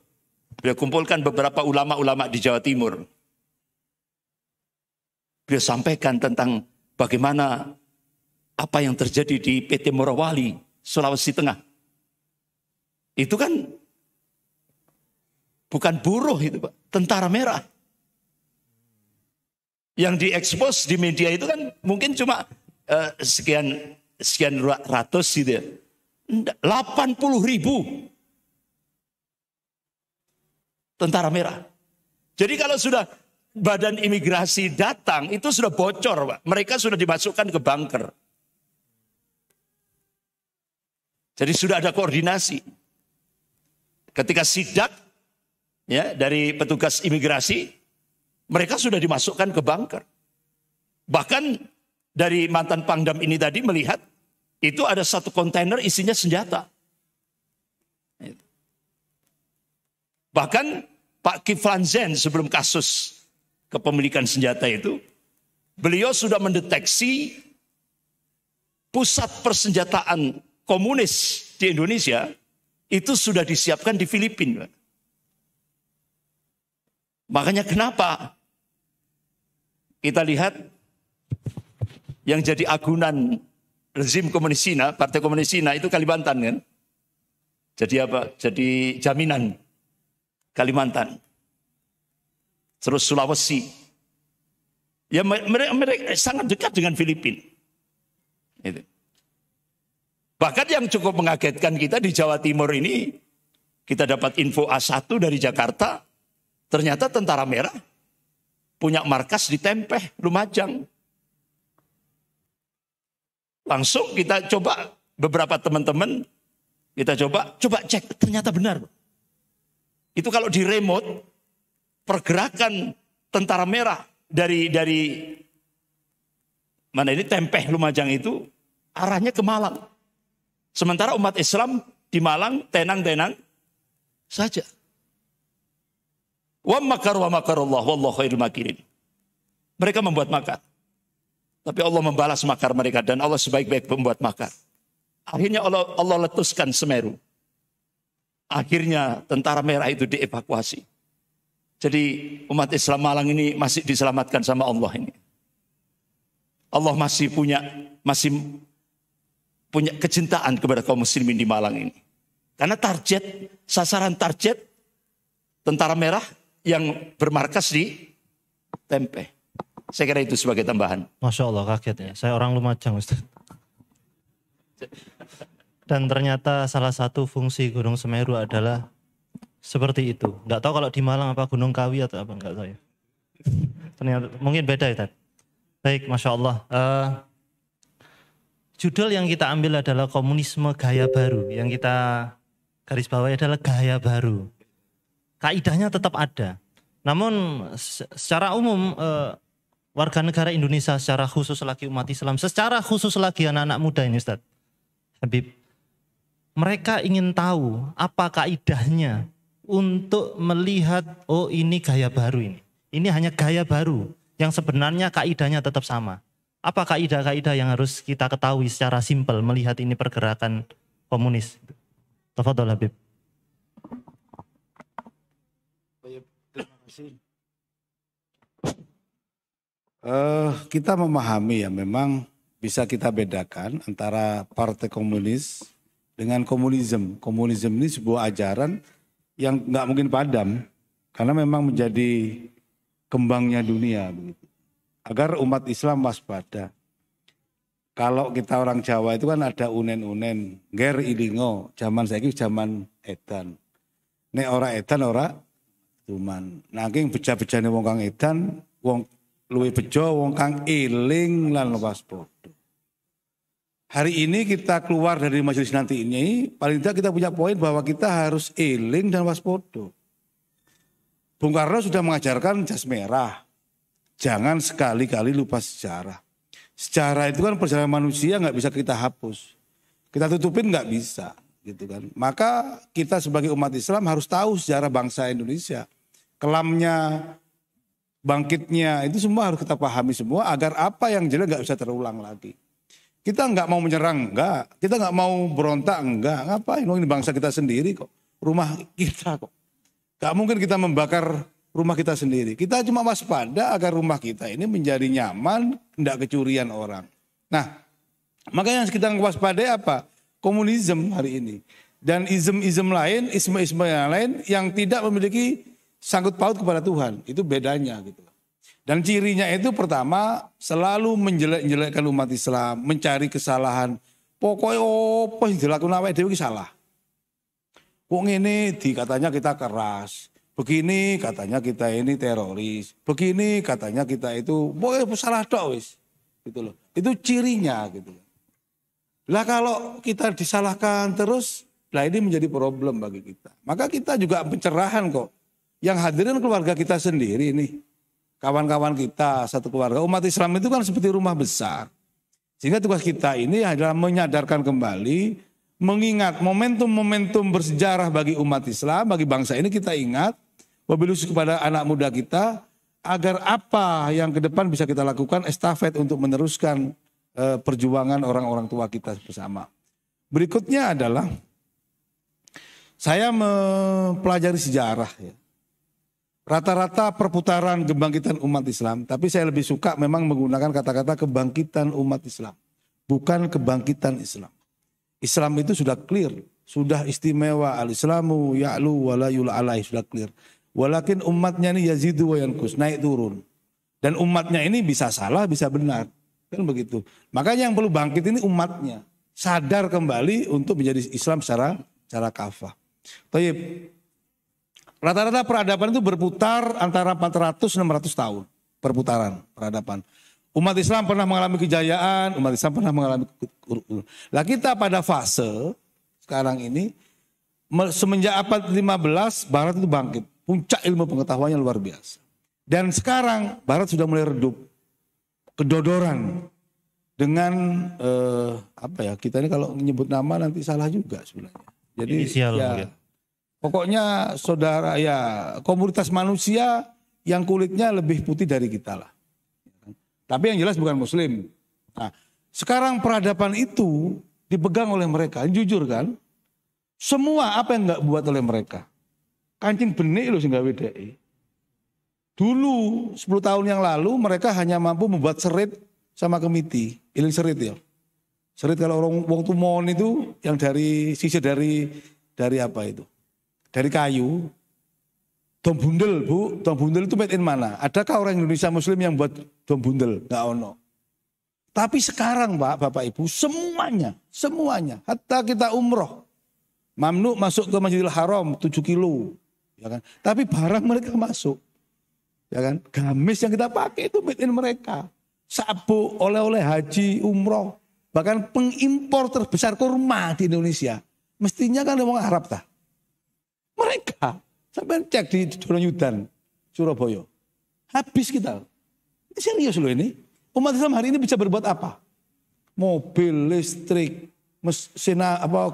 Beliau kumpulkan beberapa ulama-ulama di Jawa Timur. Beliau sampaikan tentang bagaimana apa yang terjadi di PT Morowali, Sulawesi Tengah. Itu kan bukan buruh itu, Pak, tentara merah. Yang diekspos di media itu kan mungkin cuma sekian sekian ratus gitu ya. 80.000 tentara merah. Jadi kalau sudah badan imigrasi datang, itu sudah bocor, Pak. Mereka sudah dimasukkan ke bunker. Jadi sudah ada koordinasi. Ketika sidak ya dari petugas imigrasi, mereka sudah dimasukkan ke bunker. Bahkan dari mantan Pangdam ini tadi melihat itu ada satu kontainer isinya senjata. Bahkan Pak Kiflan Zen sebelum kasus kepemilikan senjata itu, beliau sudah mendeteksi pusat persenjataan komunis di Indonesia itu sudah disiapkan di Filipina. Makanya kenapa kita lihat yang jadi agunan rezim komunis Cina, Partai Komunis Cina itu Kalimantan kan? Jadi apa? Jadi jaminan Kalimantan. Terus Sulawesi. Ya mereka sangat dekat dengan Filipina. Itu. Bahkan yang cukup mengagetkan kita di Jawa Timur ini, kita dapat info A1 dari Jakarta, ternyata Tentara Merah punya markas di Tempeh, Lumajang. Langsung kita coba, beberapa teman-teman, kita coba cek, ternyata benar. Itu kalau di remote, pergerakan Tentara Merah dari mana ini Tempeh, Lumajang itu, arahnya ke Malang. Sementara umat Islam di Malang tenang-tenang saja. Wa makarullah wallahu khairul makirin. Mereka membuat makar. Tapi Allah membalas makar mereka dan Allah sebaik-baik pembuat makar. Akhirnya Allah letuskan Semeru. Akhirnya Tentara Merah itu dievakuasi. Jadi umat Islam Malang ini masih diselamatkan sama Allah ini. Allah masih punya kecintaan kepada kaum muslimin di Malang ini. Karena sasaran target Tentara Merah yang bermarkas di Tempeh. Saya kira itu sebagai tambahan. Masya Allah, kaget ya. Saya orang Lumajang, Ustaz. Dan ternyata salah satu fungsi Gunung Semeru adalah seperti itu. Nggak tahu kalau di Malang apa Gunung Kawi atau apa, nggak tahu ya. Ternyata mungkin beda ya, Tad. Baik, Masya Allah. Judul yang kita ambil adalah komunisme gaya baru. Yang kita garis bawahi adalah gaya baru. Kaidahnya tetap ada. Namun secara umum warga negara Indonesia secara khusus lagi umat Islam, secara khusus lagi anak-anak muda ini Ustaz Habib, mereka ingin tahu apa kaidahnya untuk melihat oh ini gaya baru ini. Ini hanya gaya baru yang sebenarnya kaidahnya tetap sama. Apa kaidah-kaidah yang harus kita ketahui secara simpel melihat ini pergerakan komunis? Tafadhol Habib. Terima kasih. Kita memahami ya memang bisa kita bedakan antara partai komunis dengan komunisme. Komunisme ini sebuah ajaran yang nggak mungkin padam karena memang menjadi kembangnya dunia begitu. Agar umat Islam waspada. Kalau kita orang Jawa itu kan ada unen-unen, ger ilingo, zaman saiki zaman edan. Nek ora edan ora cuman. Nanging beja-bejane wong kang edan, wong luwih bejo wong kang iling lan waspada. Hari ini kita keluar dari majelis nanti ini, paling tidak kita punya poin bahwa kita harus iling dan waspada. Bung Karno sudah mengajarkan jas merah. Jangan sekali-kali lupa sejarah. Sejarah itu kan perjalanan manusia nggak bisa kita hapus. Kita tutupin nggak bisa, gitu kan. Maka kita sebagai umat Islam harus tahu sejarah bangsa Indonesia. Kelamnya, bangkitnya, itu semua harus kita pahami semua agar apa yang jelek nggak bisa terulang lagi. Kita nggak mau menyerang, enggak. Kita nggak mau berontak, enggak. Ngapain? Ini bangsa kita sendiri kok. Rumah kita kok. Gak mungkin kita membakar rumah kita sendiri. Kita cuma waspada agar rumah kita ini menjadi nyaman, tidak kecurian orang. Nah, makanya kita waspadai apa? Komunisme hari ini. Dan ism lain, isme yang lain yang tidak memiliki sangkut paut kepada Tuhan. Itu bedanya gitu. Dan cirinya itu pertama selalu menjelek-jelekkan umat Islam, mencari kesalahan. Pokoknya apa yang dilakukan awake dhewe iki salah. Kok ngene katanya kita keras. Begini katanya kita ini teroris. Begini katanya kita itu pokoknya salah tok wis. Gitu loh. Itu cirinya gitu. Lah kalau kita disalahkan terus, lah ini menjadi problem bagi kita. Maka kita juga pencerahan kok. Yang hadirin keluarga kita sendiri nih. Kawan-kawan kita, satu keluarga. Umat Islam itu kan seperti rumah besar. Sehingga tugas kita ini adalah menyadarkan kembali, mengingat momentum-momentum bersejarah bagi umat Islam, bagi bangsa ini kita ingat, wabil khusus kepada anak muda kita, agar apa yang ke depan bisa kita lakukan estafet untuk meneruskan perjuangan orang-orang tua kita bersama. Berikutnya adalah saya mempelajari sejarah ya. Rata-rata perputaran kebangkitan umat Islam, tapi saya lebih suka memang menggunakan kata-kata kebangkitan umat Islam, bukan kebangkitan Islam. Islam itu sudah clear, sudah istimewa, al-Islamu ya'lu wa la yula alaih, sudah clear. Walakin umatnya ini yazidu wa yankus, naik turun. Dan umatnya ini bisa salah, bisa benar. Kan begitu. Makanya yang perlu bangkit ini umatnya. Sadar kembali untuk menjadi Islam secara kafah. Tayyib. Rata-rata peradaban itu berputar antara 400-600 tahun. Perputaran peradaban. Umat Islam pernah mengalami kejayaan, umat Islam pernah mengalami lah kita pada fase sekarang ini, semenjak abad 15, Barat itu bangkit. Puncak ilmu pengetahuannya luar biasa. Dan sekarang Barat sudah mulai redup. Kedodoran dengan kita ini kalau menyebut nama nanti salah juga sebenarnya. Jadi inisial, ya, pokoknya saudara ya komunitas manusia yang kulitnya lebih putih dari kita lah. Tapi yang jelas bukan Muslim. Nah, sekarang peradaban itu dipegang oleh mereka, jujur kan? Semua apa yang nggak buat oleh mereka, kancing benih loh sing gawe dhek. Dulu 10 tahun yang lalu mereka hanya mampu membuat serit sama kemiti. Iling serit ya. Serit kalau wong tumon itu yang dari sisir dari apa itu? Dari kayu. Dom bundel bu, dom bundel itu made in mana? Adakah orang Indonesia Muslim yang buat dom bundel? Nggak ono. Tapi sekarang Pak, Bapak Ibu semuanya. Hatta kita umroh. Mamnu masuk ke Masjidil Haram 7 kilo. Ya kan? Tapi barang mereka masuk. Ya kan, gamis yang kita pakai itu made in mereka. Sabuk, oleh-oleh haji, umroh, bahkan pengimpor terbesar kurma di Indonesia. Mestinya kan orang Arab tah. Mereka sampai cek di Dononyudan, Surabaya. Habis kita. Ini serius loh ini. Umat Islam hari ini bisa berbuat apa? Mobil, listrik, mesin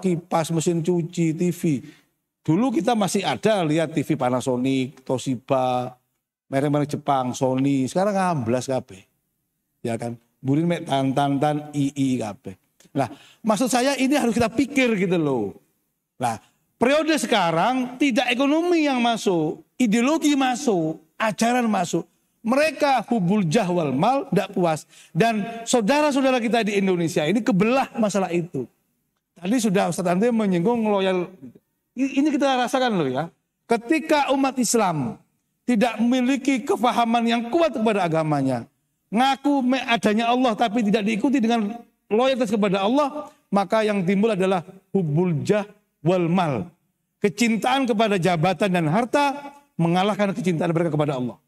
kipas, mesin cuci, TV. Dulu kita masih ada lihat TV Panasonic, Toshiba, merek-merek Jepang, Sony, sekarang 16 kabeh. Ya kan? Burin mek tan II kabeh. Nah, maksud saya ini harus kita pikir gitu loh. Nah, periode sekarang tidak ekonomi yang masuk, ideologi masuk, ajaran masuk. Mereka hubul jahwal mal, tidak puas. Dan saudara-saudara kita di Indonesia ini kebelah masalah itu. Tadi sudah Ustaz Andre menyinggung loyal. Ini kita rasakan loh ya. Ketika umat Islam tidak memiliki kefahaman yang kuat kepada agamanya, ngaku adanya Allah tapi tidak diikuti dengan loyalitas kepada Allah, maka yang timbul adalah hubul jah wal mal. Kecintaan kepada jabatan dan harta mengalahkan kecintaan mereka kepada Allah.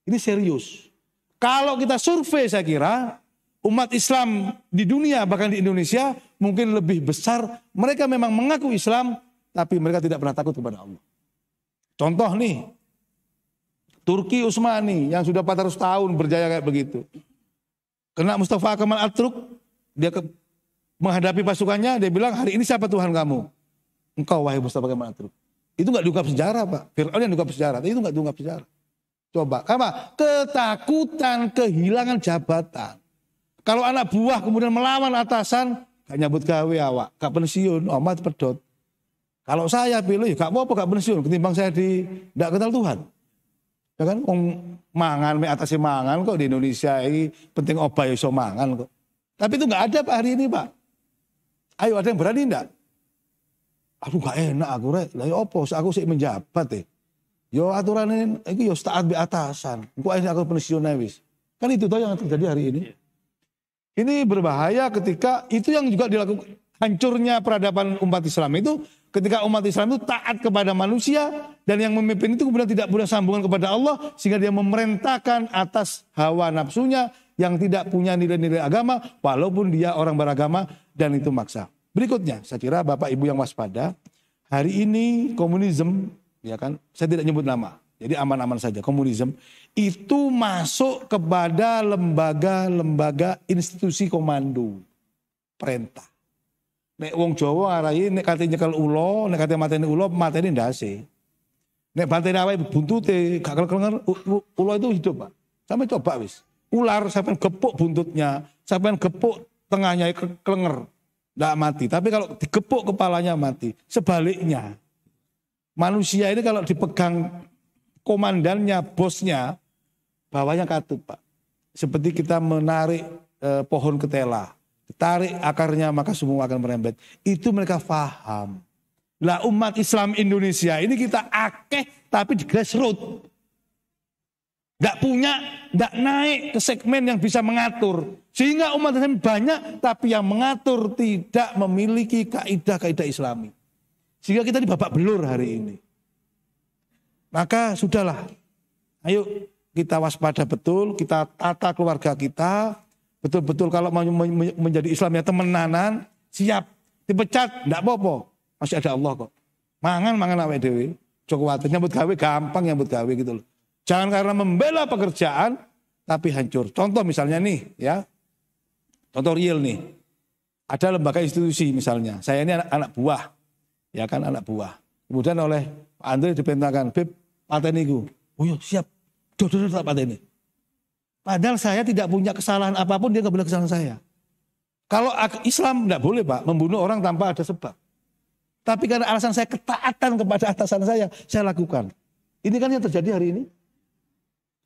Ini serius. Kalau kita survei saya kira umat Islam di dunia bahkan di Indonesia mungkin lebih besar mereka memang mengaku Islam tapi mereka tidak pernah takut kepada Allah. Contoh nih, Turki Utsmani yang sudah 400 tahun berjaya kayak begitu. Kena Mustafa Kemal Atatürk, dia menghadapi pasukannya, dia bilang hari ini siapa Tuhan kamu? Engkau wahai Mustafa Kemal Atatürk. Itu nggak diungkap sejarah Pak. Fir'aun yang diungkap sejarah, itu nggak diungkap sejarah. Coba, apa? Ketakutan kehilangan jabatan. Kalau anak buah kemudian melawan atasan, gak nyambut gawe awak, gak pensiun, amat pedot. Kalau saya pilih, ya gak apa-apa gak pensiun, ketimbang saya tidak kenal Tuhan. Ya kan, mangan, atasnya mangan kok di Indonesia ini penting obah ya iso mangan kok. Tapi itu nggak ada Pak hari ini Pak. Ayo ada yang berani enggak? Aduh nggak enak aku rek. Lah ya apa? Aku sih menjabat Yo aturan ini yo taat be atasan. Engko ini aku pensiun wis. Kan itu toh yang terjadi hari ini. Ini berbahaya ketika itu yang juga dilakukan, hancurnya peradaban umat Islam itu ketika umat Islam itu taat kepada manusia dan yang memimpin itu kemudian tidak punya sambungan kepada Allah sehingga dia memerintahkan atas hawa nafsunya yang tidak punya nilai-nilai agama walaupun dia orang beragama dan itu maksa. Berikutnya, saya kira Bapak Ibu yang waspada, hari ini komunisme, ya kan, saya tidak nyebut nama. Jadi aman-aman saja, komunisme itu masuk kepada lembaga-lembaga institusi komando perintah. Nek wong Jawa arai nek kate nyekel ulo, nek kate mateni ulo, mateni ndase. Nek bantene awake buntute gak kelengar, ulo itu hidup, Pak. Sampai coba wis. Ular sampai gepuk buntutnya, sampai gepuk tengahnya kelenger, ndak mati. Tapi kalau digepuk kepalanya mati. Sebaliknya, manusia ini kalau dipegang komandannya, bosnya, bawahnya katut, Pak. Seperti kita menarik pohon ketela. Tarik akarnya maka semua akan merembet. Itu mereka paham. Lah umat Islam Indonesia ini kita akeh tapi di grassroots. Nggak punya, nggak naik ke segmen yang bisa mengatur. Sehingga umat Islam banyak tapi yang mengatur tidak memiliki kaidah-kaidah Islami. Sehingga kita di babak belur hari ini. Maka sudahlah, ayo kita waspada betul, kita tata keluarga kita, betul-betul kalau mau menjadi Islam ya temenanan, siap, dipecat, enggak apa-apa, masih ada Allah kok. Mangan awake dhewe, Jokowi nyambut gawe gampang nyambut gawe gitu loh. Jangan karena membela pekerjaan, tapi hancur. Contoh misalnya nih ya, contoh real nih, ada lembaga institusi misalnya, saya ini anak buah, ya kan anak buah. Kemudian oleh Pak Andre diperintahkan, Beb, pateni ku. Oh iya siap. Dodo tak pateni. Padahal saya tidak punya kesalahan apapun, dia nggak boleh kesalahan saya. Kalau Islam tidak boleh Pak, membunuh orang tanpa ada sebab. Tapi karena alasan saya ketaatan kepada atasan saya lakukan. Ini kan yang terjadi hari ini.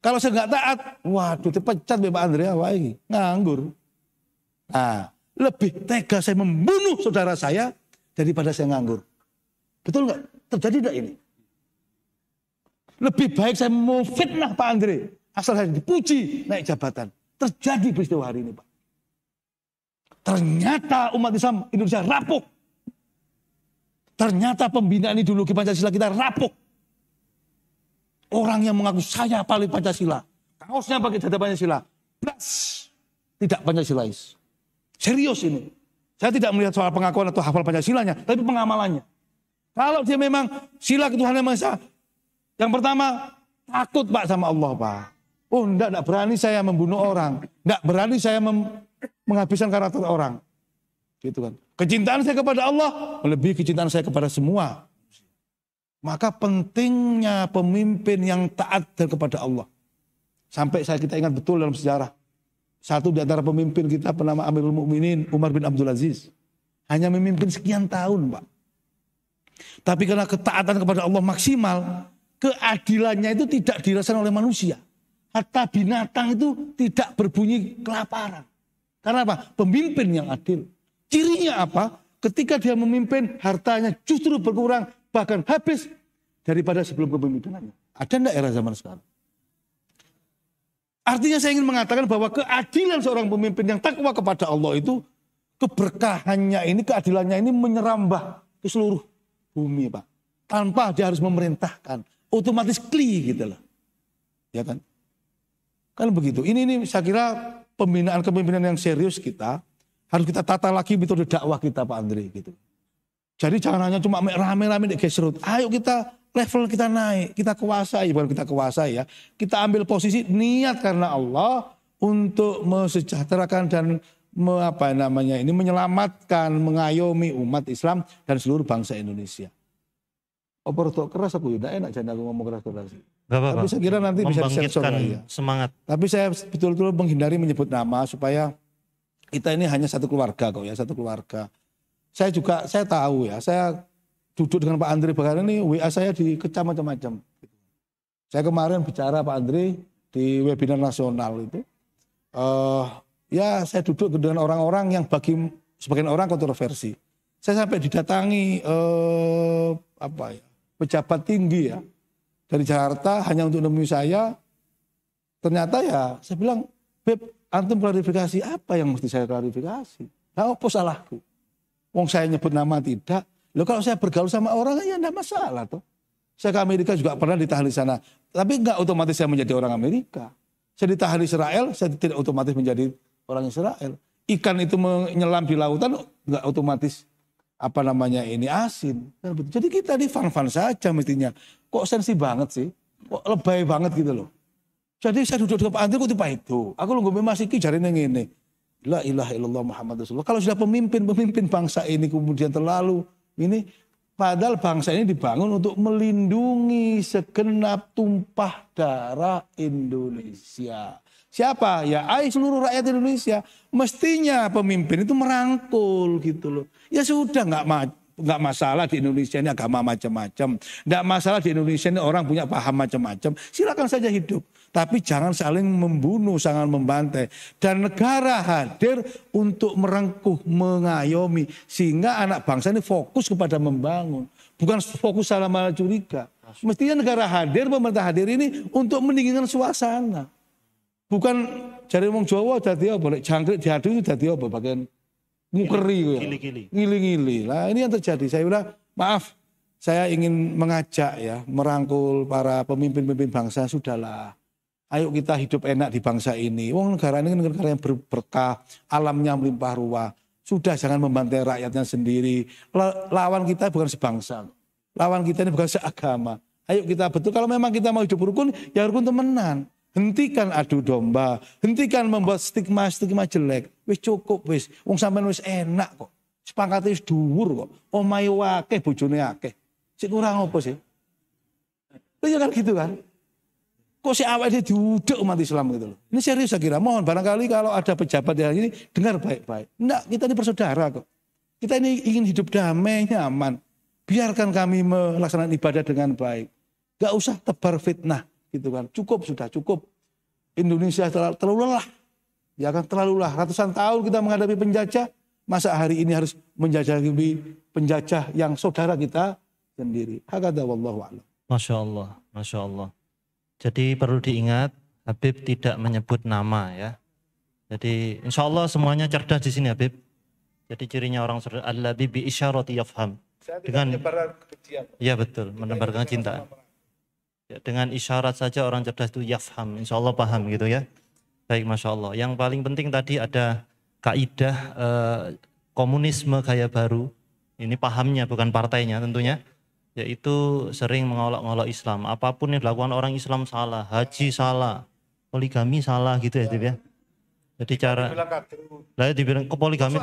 Kalau saya nggak taat, waduh dipecat Pak Andre, wah ini nganggur. Nah, lebih tega saya membunuh saudara saya daripada saya nganggur. Betul nggak? Terjadi nggak ini? Lebih baik saya mau fitnah Pak Andre, asal saya dipuji naik jabatan. Terjadi peristiwa hari ini Pak. Ternyata umat Islam Indonesia rapuh. Ternyata pembinaan ideologi Pancasila kita rapuh. Orang yang mengaku saya paling Pancasila, kaosnya pakai dada Pancasila, plus tidak Pancasilais. Serius ini. Saya tidak melihat soal pengakuan atau hafal Pancasilanya, tapi pengamalannya. Kalau dia memang sila ketuhanan Yang Maha Esa, yang pertama, takut Pak sama Allah Pak. Oh enggak berani saya membunuh orang. Enggak berani saya menghabiskan karakter orang. Gitu kan. Kecintaan saya kepada Allah melebihi kecintaan saya kepada semua. Maka pentingnya pemimpin yang taat dan kepada Allah. Sampai kita ingat betul dalam sejarah. Satu di antara pemimpin kita bernama Amirul Mukminin Umar bin Abdul Aziz. Hanya memimpin sekian tahun Pak. Tapi karena ketaatan kepada Allah maksimal, keadilannya itu tidak dirasakan oleh manusia. Hatta binatang itu tidak berbunyi kelaparan. Karena apa? Pemimpin yang adil. Cirinya apa? Ketika dia memimpin, hartanya justru berkurang, bahkan habis daripada sebelum kepemimpinannya. Ada enggak era zaman sekarang? Artinya saya ingin mengatakan bahwa keadilan seorang pemimpin yang takwa kepada Allah itu, keberkahannya ini, keadilannya ini menyerambah ke seluruh bumi Pak. Tanpa dia harus memerintahkan. Otomatis gitu loh. Ya kan? Kan begitu. Ini saya kira pembinaan kepemimpinan yang serius kita harus kita tata lagi metode dakwah kita Pak Andre gitu. Jadi jangan hanya cuma rame-rame di grassroots. Ayo kita level kita naik, kita kuasai, bukan kita kuasai ya. Kita ambil posisi niat karena Allah untuk mesejahterakan dan menyelamatkan, mengayomi umat Islam dan seluruh bangsa Indonesia. Oporto keras aku tidak enak jangan aku ngomong keras-keras. Tapi saya kira nanti bisa disensor ya. Semangat. Tapi saya betul-betul menghindari menyebut nama supaya kita ini hanya satu keluarga kok ya, satu keluarga. Saya tahu ya, saya duduk dengan Pak Andre bahkan ini WA saya dikecam macam-macam. Saya kemarin bicara Pak Andre di webinar nasional itu, ya saya duduk dengan orang-orang yang bagi sebagian orang kontroversi. Saya sampai didatangi pejabat tinggi ya dari Jakarta hanya untuk nemui saya. Ternyata ya saya bilang, Beb, antum klarifikasi apa yang mesti saya klarifikasi? Nah, apa salahku? Wong saya nyebut nama tidak. Loh kalau saya bergaul sama orang ya enggak masalah toh. Saya ke Amerika juga pernah ditahan di sana. Tapi enggak otomatis saya menjadi orang Amerika. Saya ditahan di Israel, saya tidak otomatis menjadi orang Israel. Ikan itu menyelam di lautan enggak otomatis ini asin. Jadi kita di fan-fan saja mestinya. Kok sensi banget sih? Kok lebay banget gitu loh. Jadi saya duduk di Pak Andri kok tiba itu. Aku nunggu masih ki jarine ngene. La ilaha illallah Muhammad Rasulullah. Kalau sudah pemimpin bangsa ini kemudian terlalu ini, padahal bangsa ini dibangun untuk melindungi segenap tumpah darah Indonesia. Siapa? Ya seluruh rakyat Indonesia. Mestinya pemimpin itu merangkul gitu loh. Ya sudah nggak masalah di Indonesia ini agama macam-macam. Nggak masalah di Indonesia ini orang punya paham macam-macam. Silakan saja hidup. Tapi jangan saling membunuh, jangan membantai. Dan negara hadir untuk merengkuh, mengayomi. Sehingga anak bangsa ini fokus kepada membangun. Bukan fokus salah malah curiga. Mestinya negara hadir, pemerintah hadir ini untuk mendinginkan suasana. Bukan jari wong Jawa dadi apa, jangkrik diadu itu dadi apa bagian ngukeri ya. Ngili-ngili. Lah ini yang terjadi. Saya bilang, maaf, saya ingin mengajak ya, merangkul para pemimpin-pemimpin bangsa, sudahlah. Ayo kita hidup enak di bangsa ini. Wong negara ini negara yang berberkah, alamnya melimpah ruah. Sudah jangan membantai rakyatnya sendiri. Lawan kita bukan sebangsa. Lawan kita ini bukan seagama. Ayo kita betul, kalau memang kita mau hidup rukun, ya rukun temenan. Hentikan adu domba, hentikan membuat stigma jelek. Wis cukup wis, wong sampean wis enak kok. Sepangkate wis dhuwur kok. Omahe akeh, bojone akeh. Sik kurang apa sih? Ya kan gitu kan. Kok si awake diuduk umat Islam gitu loh. Ini serius saya kira. Mohon barangkali kalau ada pejabat yang ini dengar baik-baik. Enggak, kita ini bersaudara kok. Kita ini ingin hidup damai, nyaman. Biarkan kami melaksanakan ibadah dengan baik. Gak usah tebar fitnah. Gitu kan. Cukup sudah, cukup. Indonesia terlalu lelah. Ya kan, terlalu lelah. Ratusan tahun kita menghadapi penjajah. Masa hari ini harus menjajahi penjajah yang saudara kita sendiri. Hakadha wallahu a'lam. Masya Allah, Masya Allah. Jadi perlu diingat, Habib tidak menyebut nama ya. Jadi insya Allah semuanya cerdas di sini Habib. Jadi cirinya orang cerdas, allazi bi isyarati yafham. Dengan ya betul, menebarkan cinta. Ya, dengan isyarat saja orang cerdas itu yafham, insya Allah paham gitu ya. Baik, Masya Allah. Yang paling penting tadi ada kaidah komunisme gaya baru. Ini pahamnya bukan partainya tentunya. Yaitu sering mengolok-olok Islam. Apapun yang dilakukan orang Islam salah, haji salah, poligami salah gitu ya, ya. Jadi cara lah dibilang ke poligami.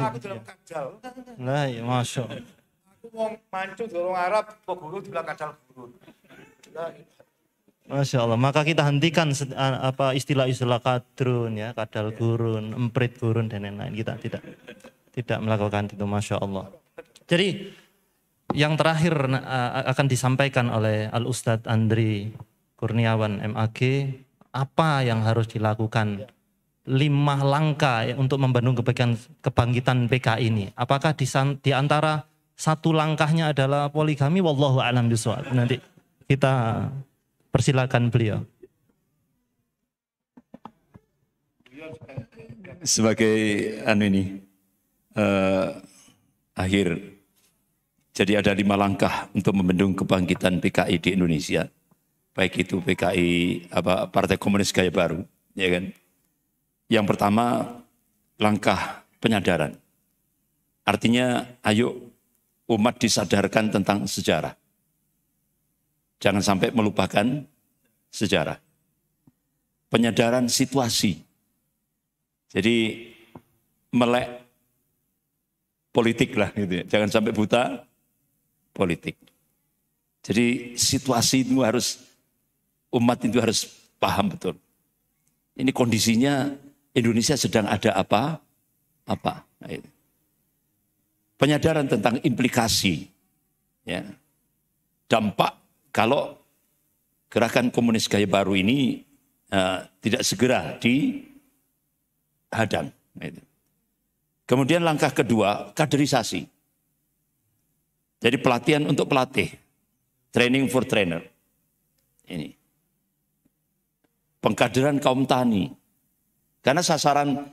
Lah ya Masya Allah. Aku mau mancung di orang Arab, kok guru dibilang kacau guru. Masya Allah, maka kita hentikan istilah-istilah kadrun ya, kadal gurun, emprit gurun dan lain-lain. Kita tidak melakukan itu, Masya Allah. Jadi yang terakhir akan disampaikan oleh Al-Ustadz Andri Kurniawan MAG, apa yang harus dilakukan 5 langkah untuk membendung kebangkitan PKI ini. Apakah di antara satu langkahnya adalah poligami? Wallahu a'lam bishawab. Nanti kita persilakan beliau. Sebagai akhir, jadi ada 5 langkah untuk membendung kebangkitan PKI di Indonesia. Baik itu PKI Partai Komunis Gaya Baru, ya kan. Yang pertama, langkah penyadaran. Artinya, ayo umat disadarkan tentang sejarah. Jangan sampai melupakan sejarah. Penyadaran situasi. Jadi melek politik lah gitu ya. Jangan sampai buta politik. Jadi situasi itu umat itu harus paham betul. Ini kondisinya Indonesia sedang ada apa? Nah, itu. Penyadaran tentang implikasi, ya, dampak kalau gerakan komunis gaya baru ini tidak segera dihadang. Kemudian langkah kedua, kaderisasi. Jadi pelatihan untuk pelatih, training for trainer. Ini pengkaderan kaum tani. Karena sasaran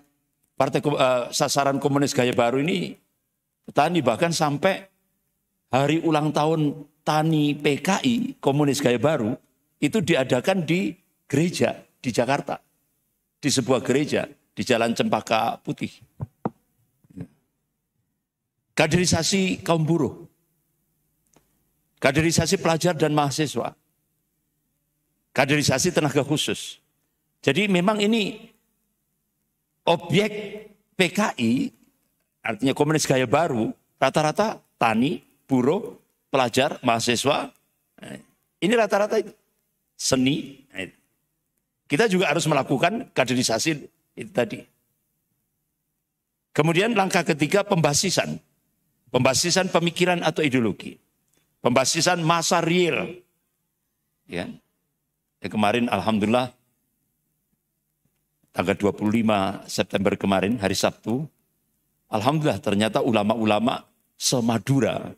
sasaran komunis gaya baru ini petani, bahkan sampai hari ulang tahun tani PKI komunis gaya baru itu diadakan di gereja di Jakarta, di sebuah gereja di Jalan Cempaka Putih. Kaderisasi kaum buruh, kaderisasi pelajar dan mahasiswa, kaderisasi tenaga khusus. Jadi memang ini objek PKI, artinya komunis gaya baru, rata-rata tani, buruh, pelajar, mahasiswa. Ini rata-rata itu. Seni. Kita juga harus melakukan kaderisasi itu tadi. Kemudian langkah ketiga, pembasisan. Pembasisan pemikiran atau ideologi. Pembasisan masa real. Ya. Kemarin alhamdulillah tanggal 25 September kemarin, hari Sabtu, alhamdulillah ternyata ulama-ulama se-Madura.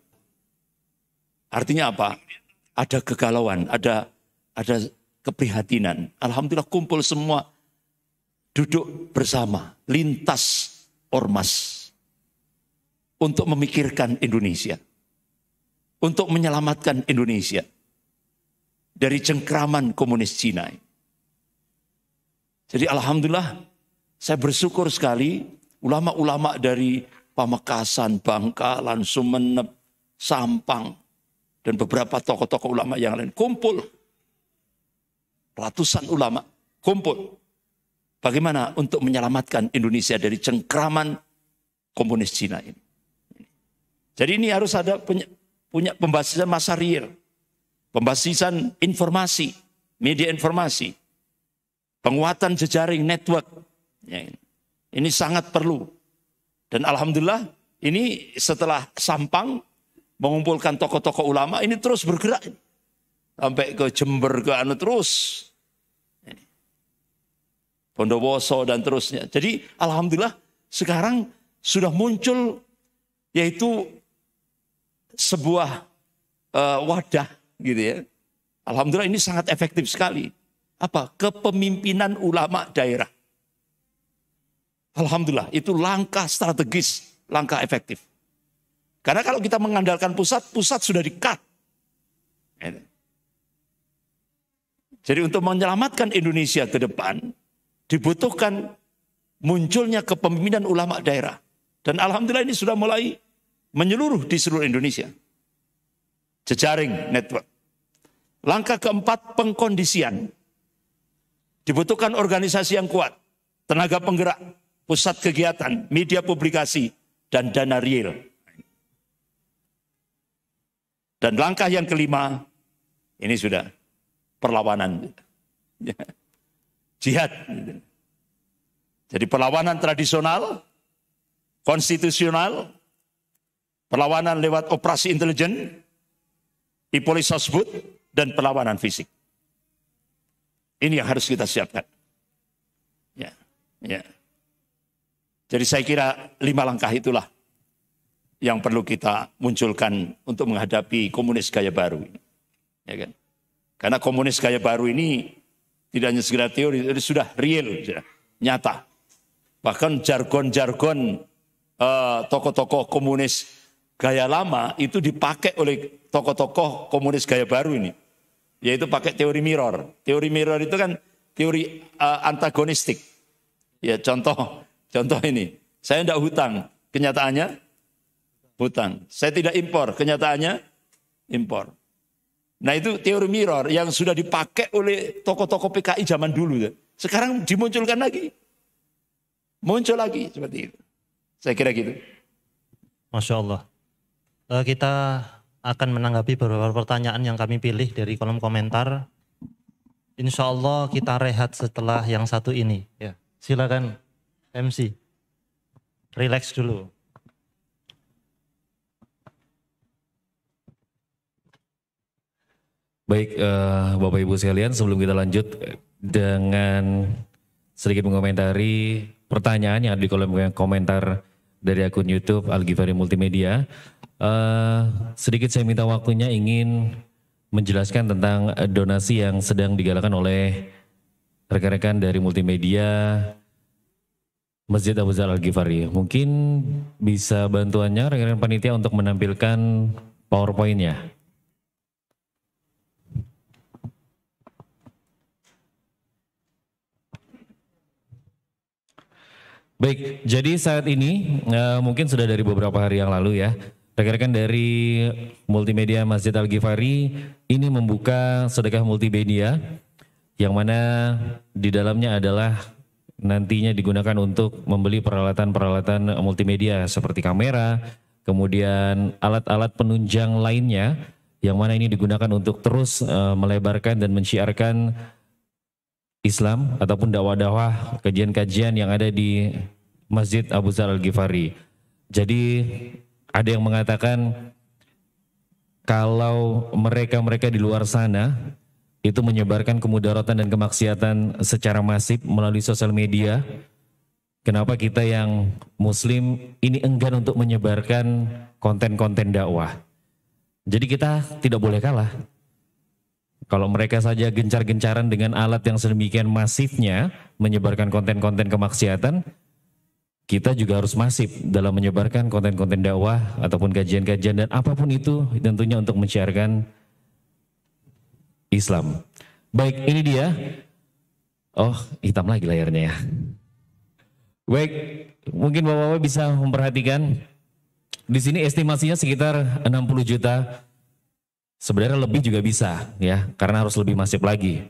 Artinya apa? Ada kegalauan, ada keprihatinan. Alhamdulillah kumpul semua, duduk bersama, lintas ormas untuk memikirkan Indonesia, untuk menyelamatkan Indonesia dari cengkraman komunis Cina. Jadi alhamdulillah saya bersyukur sekali ulama-ulama dari Pamekasan, Bangkalan, Sumeneb, Sampang, dan beberapa tokoh-tokoh ulama yang lain kumpul. Ratusan ulama kumpul. Bagaimana untuk menyelamatkan Indonesia dari cengkraman komunis Cina ini. Jadi ini harus ada punya pembasisan masa real. Pembasisan informasi, media informasi. Penguatan jejaring network. Ini sangat perlu. Dan alhamdulillah ini setelah Sampang mengumpulkan tokoh-tokoh ulama, ini terus bergerak. Sampai ke Jember, ke terus. Bondowoso dan terusnya. Jadi alhamdulillah sekarang sudah muncul yaitu sebuah wadah gitu ya. Alhamdulillah ini sangat efektif sekali. Apa? Kepemimpinan ulama daerah. Alhamdulillah itu langkah strategis, langkah efektif. Karena kalau kita mengandalkan pusat, pusat sudah di-cut. Jadi untuk menyelamatkan Indonesia ke depan, dibutuhkan munculnya kepemimpinan ulama daerah. Dan alhamdulillah ini sudah mulai menyeluruh di seluruh Indonesia. Jejaring network. Langkah keempat, pengkondisian. Dibutuhkan organisasi yang kuat, tenaga penggerak, pusat kegiatan, media publikasi, dan dana real. Dan langkah yang kelima, ini sudah perlawanan. Jihad. Jadi perlawanan tradisional, konstitusional, perlawanan lewat operasi intelijen, Ipolis Sosbud, dan perlawanan fisik. Ini yang harus kita siapkan. Ya. Jadi saya kira 5 langkah itulah yang perlu kita munculkan untuk menghadapi komunis gaya baru. Ya kan? Karena komunis gaya baru ini tidak hanya sekedar teori, itu sudah real, sudah nyata. Bahkan jargon-jargon tokoh-tokoh komunis gaya lama itu dipakai oleh tokoh-tokoh komunis gaya baru ini. Yaitu pakai teori mirror. Teori mirror itu kan teori antagonistik. Ya contoh ini, saya tidak hutang, kenyataannya hutang. Saya tidak impor, kenyataannya impor. Nah itu teori mirror yang sudah dipakai oleh tokoh-tokoh PKI zaman dulu. Sekarang dimunculkan lagi. Muncul lagi seperti itu. Saya kira gitu. Masya Allah. Kita akan menanggapi beberapa pertanyaan yang kami pilih dari kolom komentar. Insya Allah kita rehat setelah yang satu ini. Ya, silakan MC. Relax dulu. Baik, Bapak Ibu sekalian, sebelum kita lanjut dengan sedikit mengomentari pertanyaan yang ada di kolom komentar dari akun YouTube Al Ghifari Multimedia, sedikit saya minta waktunya ingin menjelaskan tentang donasi yang sedang digalakan oleh rekan-rekan dari multimedia Masjid Abu Dzar Al-Ghifari. Mungkin bisa bantuannya rekan-rekan panitia untuk menampilkan PowerPoint-nya. Baik, jadi saat ini mungkin sudah dari beberapa hari yang lalu ya, rekan-rekan dari multimedia Masjid Al-Ghifari ini membuka sedekah multimedia yang mana di dalamnya adalah nantinya digunakan untuk membeli peralatan-peralatan multimedia seperti kamera, kemudian alat-alat penunjang lainnya yang mana ini digunakan untuk terus melebarkan dan menciarkan Islam ataupun dakwah-dakwah kajian-kajian yang ada di Masjid Abu Dzar Al-Ghifari. Jadi ada yang mengatakan kalau mereka-mereka di luar sana itu menyebarkan kemudaratan dan kemaksiatan secara masif melalui sosial media, kenapa kita yang muslim ini enggan untuk menyebarkan konten-konten dakwah? Jadi kita tidak boleh kalah. Kalau mereka saja gencar-gencaran dengan alat yang sedemikian masifnya menyebarkan konten-konten kemaksiatan, kita juga harus masif dalam menyebarkan konten-konten dakwah ataupun kajian-kajian dan apapun itu tentunya untuk menyiarkan Islam. Baik, ini dia. Oh, hitam lagi layarnya ya. Baik, mungkin Bapak-bapak bisa memperhatikan di sini estimasinya sekitar 60 juta. Sebenarnya lebih juga bisa ya, karena harus lebih masif lagi.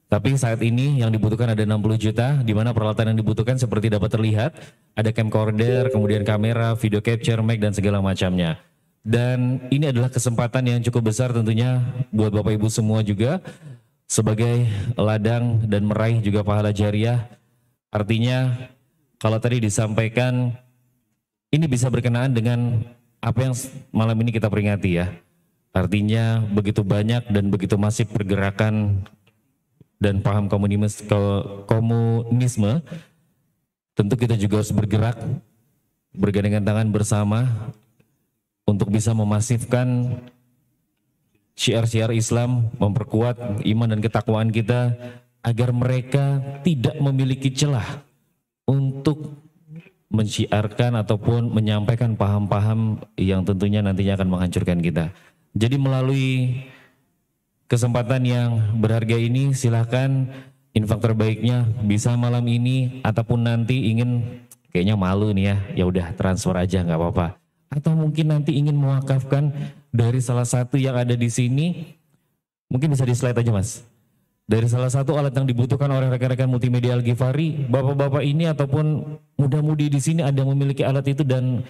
Tapi saat ini yang dibutuhkan ada 60 juta, di mana peralatan yang dibutuhkan seperti dapat terlihat, ada camcorder, kemudian kamera, video capture, mic, dan segala macamnya. Dan ini adalah kesempatan yang cukup besar tentunya buat Bapak Ibu semua juga, sebagai ladang dan meraih juga pahala jariah. Artinya kalau tadi disampaikan, ini bisa berkenaan dengan apa yang malam ini kita peringati ya. Artinya begitu banyak dan begitu masif pergerakan dan paham komunisme, tentu kita juga harus bergerak, bergandengan tangan bersama untuk bisa memasifkan syiar-syiar Islam, memperkuat iman dan ketakwaan kita agar mereka tidak memiliki celah untuk mensyiarkan ataupun menyampaikan paham-paham yang tentunya nantinya akan menghancurkan kita. Jadi melalui kesempatan yang berharga ini silahkan infak terbaiknya bisa malam ini ataupun nanti ingin kayaknya malu nih ya udah transfer aja nggak apa-apa. Atau mungkin nanti ingin mewakafkan dari salah satu yang ada di sini, mungkin bisa di slide aja mas. Dari salah satu alat yang dibutuhkan oleh rekan-rekan multimedia Al-Ghifari, bapak-bapak ini ataupun muda-mudi di sini ada yang memiliki alat itu dan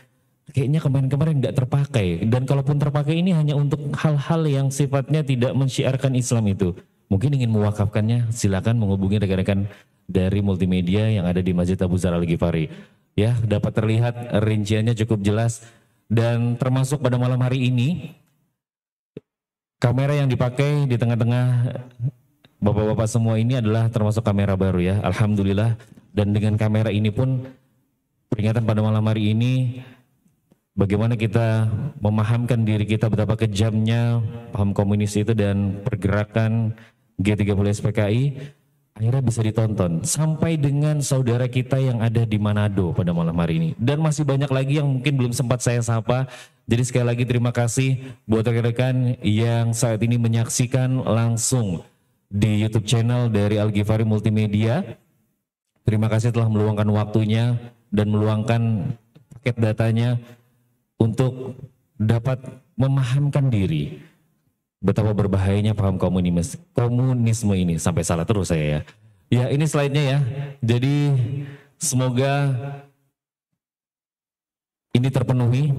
kayaknya kemarin-kemarin nggak terpakai. Dan kalaupun terpakai ini hanya untuk hal-hal yang sifatnya tidak mensyiarkan Islam itu. Mungkin ingin mewakafkannya, silakan menghubungi rekan-rekan dari multimedia yang ada di Masjid Abu Dzar Al-Ghifari. Ya, dapat terlihat rinciannya cukup jelas. Dan termasuk pada malam hari ini, kamera yang dipakai di tengah-tengah bapak-bapak semua ini adalah termasuk kamera baru ya, alhamdulillah. Dan dengan kamera ini pun peringatan pada malam hari ini, bagaimana kita memahamkan diri kita betapa kejamnya paham komunis itu dan pergerakan G30 SPKI, akhirnya bisa ditonton sampai dengan saudara kita yang ada di Manado pada malam hari ini. Dan masih banyak lagi yang mungkin belum sempat saya sapa. Jadi sekali lagi terima kasih buat rekan-rekan yang saat ini menyaksikan langsung di YouTube channel dari Al-Ghifari Multimedia. Terima kasih telah meluangkan waktunya dan meluangkan paket datanya untuk dapat memahamkan diri betapa berbahayanya paham komunisme ini. Sampai salah terus saya ya. Ya ini slide-nya ya. Jadi semoga ini terpenuhi.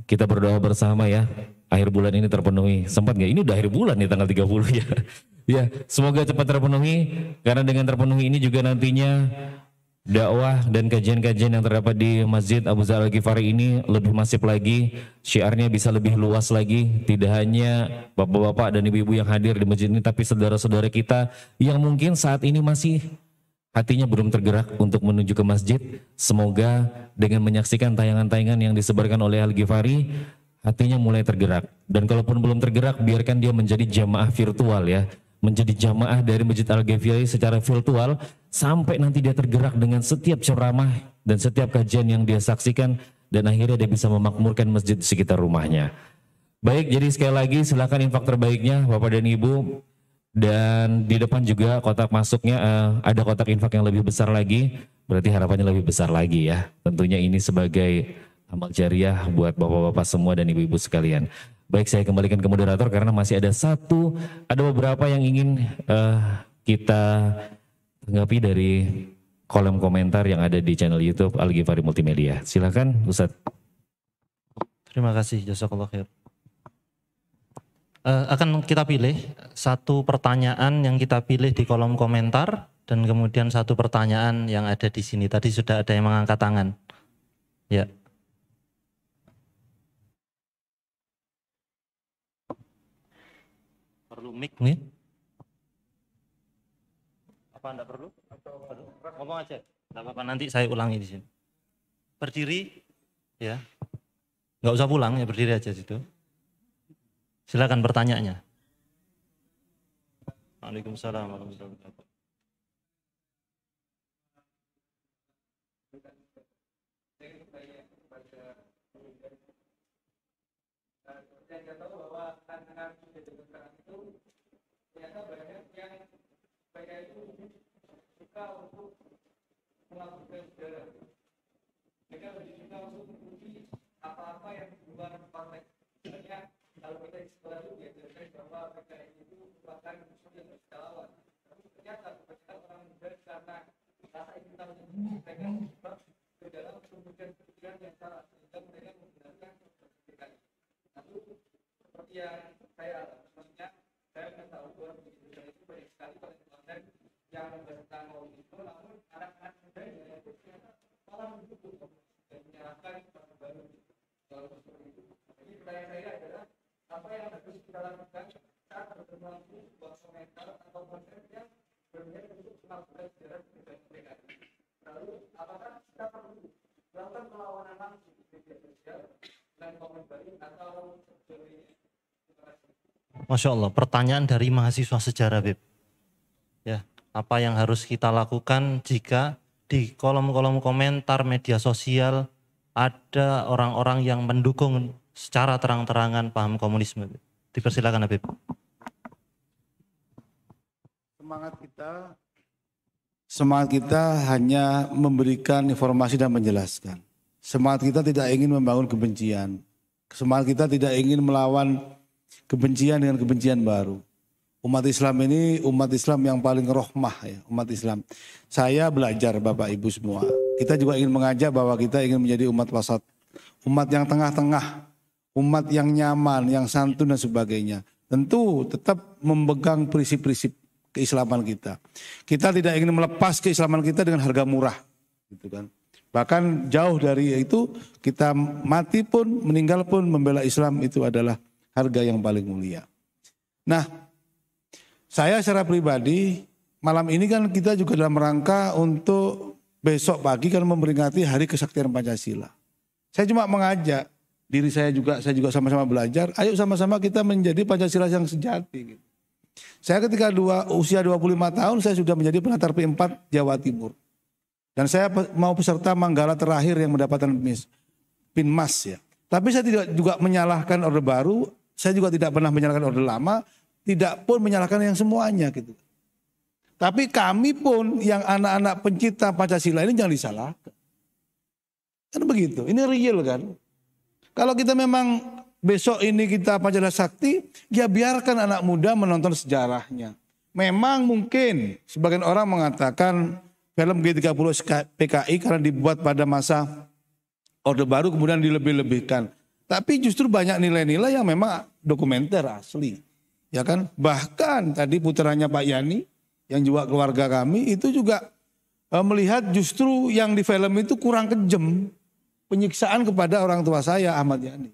Kita berdoa bersama ya. Akhir bulan ini terpenuhi. Sempat nggak? Ini udah akhir bulan nih tanggal 30 ya. Ya semoga cepat terpenuhi. Karena dengan terpenuhi ini juga nantinya dakwah dan kajian-kajian yang terdapat di Masjid Abu Dzar Al-Ghifari ini lebih masif lagi, syiarnya bisa lebih luas lagi, tidak hanya bapak-bapak dan ibu-ibu yang hadir di masjid ini, tapi saudara-saudara kita yang mungkin saat ini masih hatinya belum tergerak untuk menuju ke masjid. Semoga dengan menyaksikan tayangan-tayangan yang disebarkan oleh Al-Ghifari, hatinya mulai tergerak. Dan kalaupun belum tergerak, biarkan dia menjadi jamaah virtual ya. Menjadi jamaah dari Masjid Al-Ghifari secara virtual sampai nanti dia tergerak dengan setiap ceramah dan setiap kajian yang dia saksikan dan akhirnya dia bisa memakmurkan masjid di sekitar rumahnya. Baik, jadi sekali lagi silakan infak terbaiknya Bapak dan Ibu, dan di depan juga kotak masuknya ada kotak infak yang lebih besar lagi, berarti harapannya lebih besar lagi ya. Tentunya ini sebagai amal jariah buat bapak-bapak semua dan ibu-ibu sekalian. Baik, saya kembalikan ke moderator karena masih ada beberapa yang ingin kita tanggapi dari kolom komentar yang ada di channel YouTube Al-Ghifari Multimedia. Silakan Ustadz. Terima kasih, jazakallah khair. Akan kita pilih satu pertanyaan yang kita pilih di kolom komentar dan kemudian satu pertanyaan yang ada di sini. Tadi sudah ada yang mengangkat tangan. Ya. Perlu mic nih? Apa enggak perlu? Ngomong aja. Enggak apa-apa, nanti saya ulangi di sini. Berdiri, ya. Enggak usah pulang, ya berdiri aja situ. Silakan pertanyaannya. Waalaikumsalam warahmatullahi wabarakatuh. Saya tahu bahwa tantangan sekarang itu ternyata banyak yang mereka itu suka untuk melakukan sejarah. Mereka lebih suka untuk mengikuti apa-apa yang di luar partai. Sebenarnya kalau kita di sekolah itu diajarkan bahwa PKI itu merupakan musuh yang berskalawan. Tapi ternyata kebanyakan orang muda karena rasa ingin tahu mereka terjebak ke dalam pemikiran yang salah sehingga mereka menggunakan PKI. Lalu seperti yang saya maksudnya saya tahu bahwa di Indonesia itu banyak sekali konten yang tentang itu, namun anak-anak muda itu ternyata malah mendukung dan menyalahkan orang baru kalau seperti itu. Jadi pertanyaan saya adalah apa yang harus kita lakukan saat bertemu sebuah komentar atau konten yang berniat untuk melakukan sejarah perubahan PKI. Lalu apakah kita perlu melakukan perlawanan langsung di media sosial dan komentar atau sebagainya? Masya Allah, pertanyaan dari mahasiswa sejarah, Beb. Ya, apa yang harus kita lakukan jika di kolom-kolom komentar media sosial ada orang-orang yang mendukung secara terang-terangan paham komunisme? Dipersilakan, Habib. Semangat kita hanya memberikan informasi dan menjelaskan. Semangat kita tidak ingin membangun kebencian. Semangat kita tidak ingin melawan kebencian dengan kebencian baru. Umat Islam ini umat Islam yang paling rohmah ya, umat Islam. Saya belajar Bapak Ibu semua. Kita juga ingin mengajak bahwa kita ingin menjadi umat wasat. Umat yang tengah-tengah, umat yang nyaman, yang santun dan sebagainya. Tentu tetap memegang prinsip-prinsip keislaman kita. Kita tidak ingin melepas keislaman kita dengan harga murah, gitu kan. Bahkan jauh dari itu, kita mati pun, meninggal pun membela Islam itu adalah harga yang paling mulia. Nah, saya secara pribadi malam ini kan kita juga dalam rangka untuk besok pagi kan memperingati Hari Kesaktian Pancasila. Saya cuma mengajak diri saya juga sama-sama belajar. Ayo sama-sama kita menjadi Pancasila yang sejati. Gitu. Saya ketika usia 25 tahun saya sudah menjadi pengantar P4 Jawa Timur. Dan saya mau peserta Manggala terakhir yang mendapatkan PINMAS ya. Tapi saya tidak juga menyalahkan Orde Baru, saya juga tidak pernah menyalahkan Orde Lama, tidak pun menyalahkan yang semuanya gitu. Tapi kami pun yang anak-anak pencipta Pancasila ini jangan disalahkan. Kan begitu, ini real kan. Kalau kita memang besok ini kita Pancasila Sakti, ya biarkan anak muda menonton sejarahnya. Memang mungkin sebagian orang mengatakan film G30 PKI karena dibuat pada masa Orde Baru kemudian dilebih-lebihkan. Tapi justru banyak nilai-nilai yang memang dokumenter asli. Ya kan? Bahkan tadi putranya Pak Yani yang juga keluarga kami itu juga melihat justru yang di film itu kurang kejam. Penyiksaan kepada orang tua saya Ahmad Yani.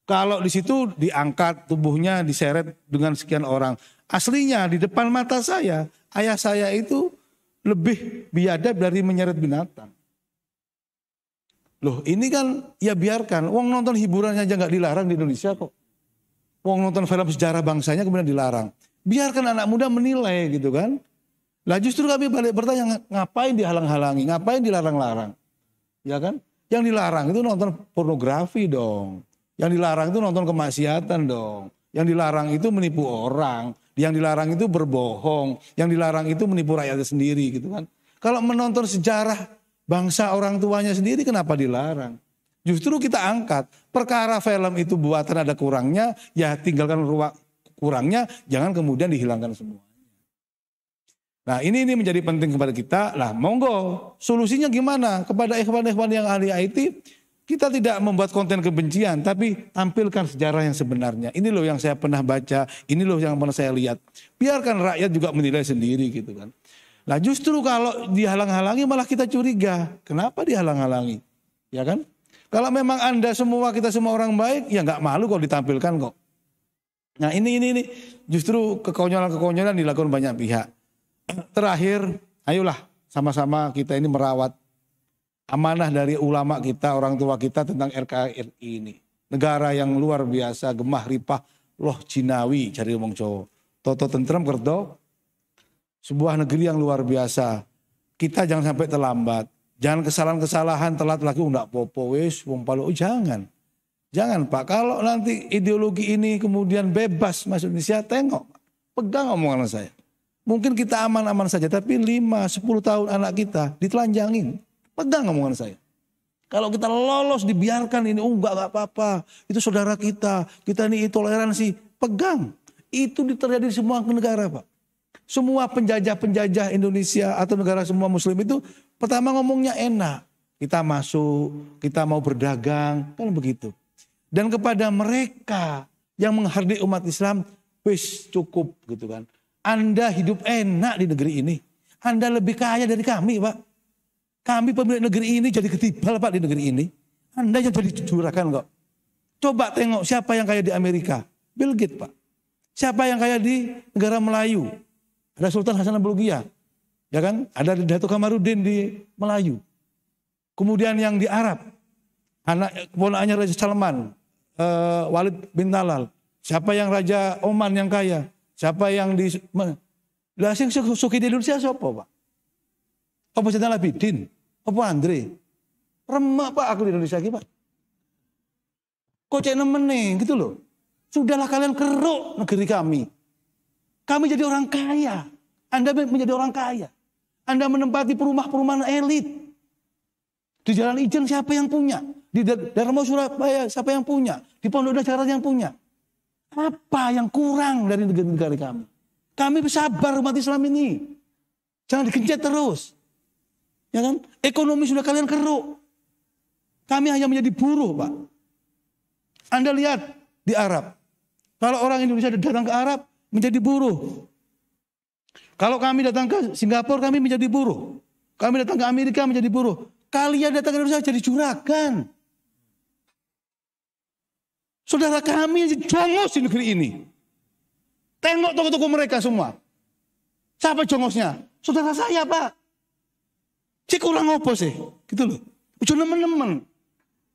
Kalau di situ diangkat tubuhnya diseret dengan sekian orang. Aslinya di depan mata saya, ayah saya itu lebih biadab dari menyeret binatang. Loh ini kan ya biarkan. Wong nonton hiburannya aja nggak dilarang di Indonesia kok. Wong nonton film sejarah bangsanya kemudian dilarang. Biarkan anak muda menilai gitu kan. Lah justru kami balik bertanya, ngapain dihalang-halangi, ngapain dilarang-larang. Ya kan? Yang dilarang itu nonton pornografi dong. Yang dilarang itu nonton kemaksiatan dong. Yang dilarang itu menipu orang. Yang dilarang itu berbohong. Yang dilarang itu menipu rakyatnya sendiri gitu kan. Kalau menonton sejarah bangsa orang tuanya sendiri kenapa dilarang? Justru kita angkat. Perkara film itu buatan ada kurangnya, ya tinggalkan ruang kurangnya, jangan kemudian dihilangkan semua. Nah ini menjadi penting kepada kita. Lah monggo solusinya gimana? Kepada ikhwan-ikhwan yang ahli IT, kita tidak membuat konten kebencian, tapi tampilkan sejarah yang sebenarnya. Ini loh yang saya pernah baca, ini loh yang pernah saya lihat. Biarkan rakyat juga menilai sendiri gitu kan. Nah justru kalau dihalang-halangi malah kita curiga. Kenapa dihalang-halangi? Ya kan? Kalau memang Anda semua, kita semua orang baik, ya nggak malu kalau ditampilkan kok. Nah ini justru kekonyolan-kekonyolan dilakukan banyak pihak. Terakhir, ayolah sama-sama kita ini merawat amanah dari ulama kita, orang tua kita tentang RKRI ini. Negara yang luar biasa, gemah ripah, loh Jinawi, cari ngomong Jawa. Toto tentrem kerdo, sebuah negeri yang luar biasa. Kita jangan sampai terlambat. Jangan kesalahan-kesalahan telat lagi, enggak popo wis, wong palu, jangan. Jangan Pak, kalau nanti ideologi ini kemudian bebas masuk Indonesia, tengok, pegang omongan saya. Mungkin kita aman-aman saja, tapi 5-10 tahun anak kita ditelanjangin. Pegang omongan saya. Kalau kita lolos dibiarkan ini, enggak apa-apa. Itu saudara kita ini toleransi. Pegang. Itu terjadi di semua negara Pak. Semua penjajah-penjajah Indonesia atau negara semua muslim itu pertama ngomongnya enak. Kita masuk, kita mau berdagang, kan begitu. Dan kepada mereka yang menghargai umat Islam, wis cukup gitu kan. Anda hidup enak di negeri ini. Anda lebih kaya dari kami Pak. Kami pemilik negeri ini jadi ketibal Pak di negeri ini. Anda yang jadi juragan kok. Coba tengok siapa yang kaya di Amerika. Bill Gates Pak. Siapa yang kaya di negara Melayu. Ada Sultan Hasan Bolkiah. Ya kan? Ada Datuk Kamarudin di Melayu. Kemudian yang di Arab. Anak keponakannya Raja Salman. Walid bin Talal. Siapa yang Raja Oman yang kaya. Siapa yang di... Lah sing suki di Indonesia siapa Pak? Apa Zainal Abidin? Apa Andre? Remak Pak aku di Indonesia lagi Pak. Kok cek nemenin gitu loh. Sudahlah kalian keruk negeri kami. Kami jadi orang kaya. Anda menjadi orang kaya. Anda menempati perumahan elit. Di Jalan Ijen siapa yang punya? Di Darmo Surabaya siapa yang punya? Di Pondok Indah Jakarta yang punya? Apa yang kurang dari negara kami? Kami bersabar umat Islam ini. Jangan dikencet terus. Ya kan? Ekonomi sudah kalian keruk. Kami hanya menjadi buruh Pak. Anda lihat di Arab. Kalau orang Indonesia datang ke Arab menjadi buruh. Kalau kami datang ke Singapura kami menjadi buruh. Kami datang ke Amerika menjadi buruh. Kalian datang ke Indonesia jadi juragan. Saudara kami jongos di negeri ini. Tengok toko-toko mereka semua. Siapa jongosnya? Saudara saya Pak. Cik kurang apa sih? Gitu loh. Udah nemen-nemen.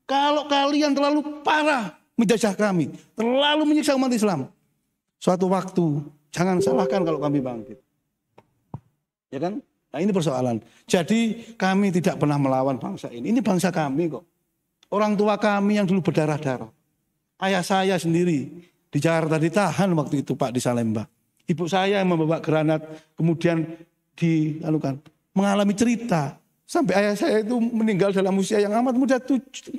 Kalau kalian terlalu parah menjajah kami. Terlalu menyiksa umat Islam. Suatu waktu jangan salahkan kalau kami bangkit. Ya kan? Nah ini persoalan. Jadi kami tidak pernah melawan bangsa ini. Ini bangsa kami kok. Orang tua kami yang dulu berdarah-darah. Ayah saya sendiri di Jakarta ditahan waktu itu Pak di Salemba. Ibu saya yang membawa granat kemudian mengalami cerita. Sampai ayah saya itu meninggal dalam usia yang amat muda 47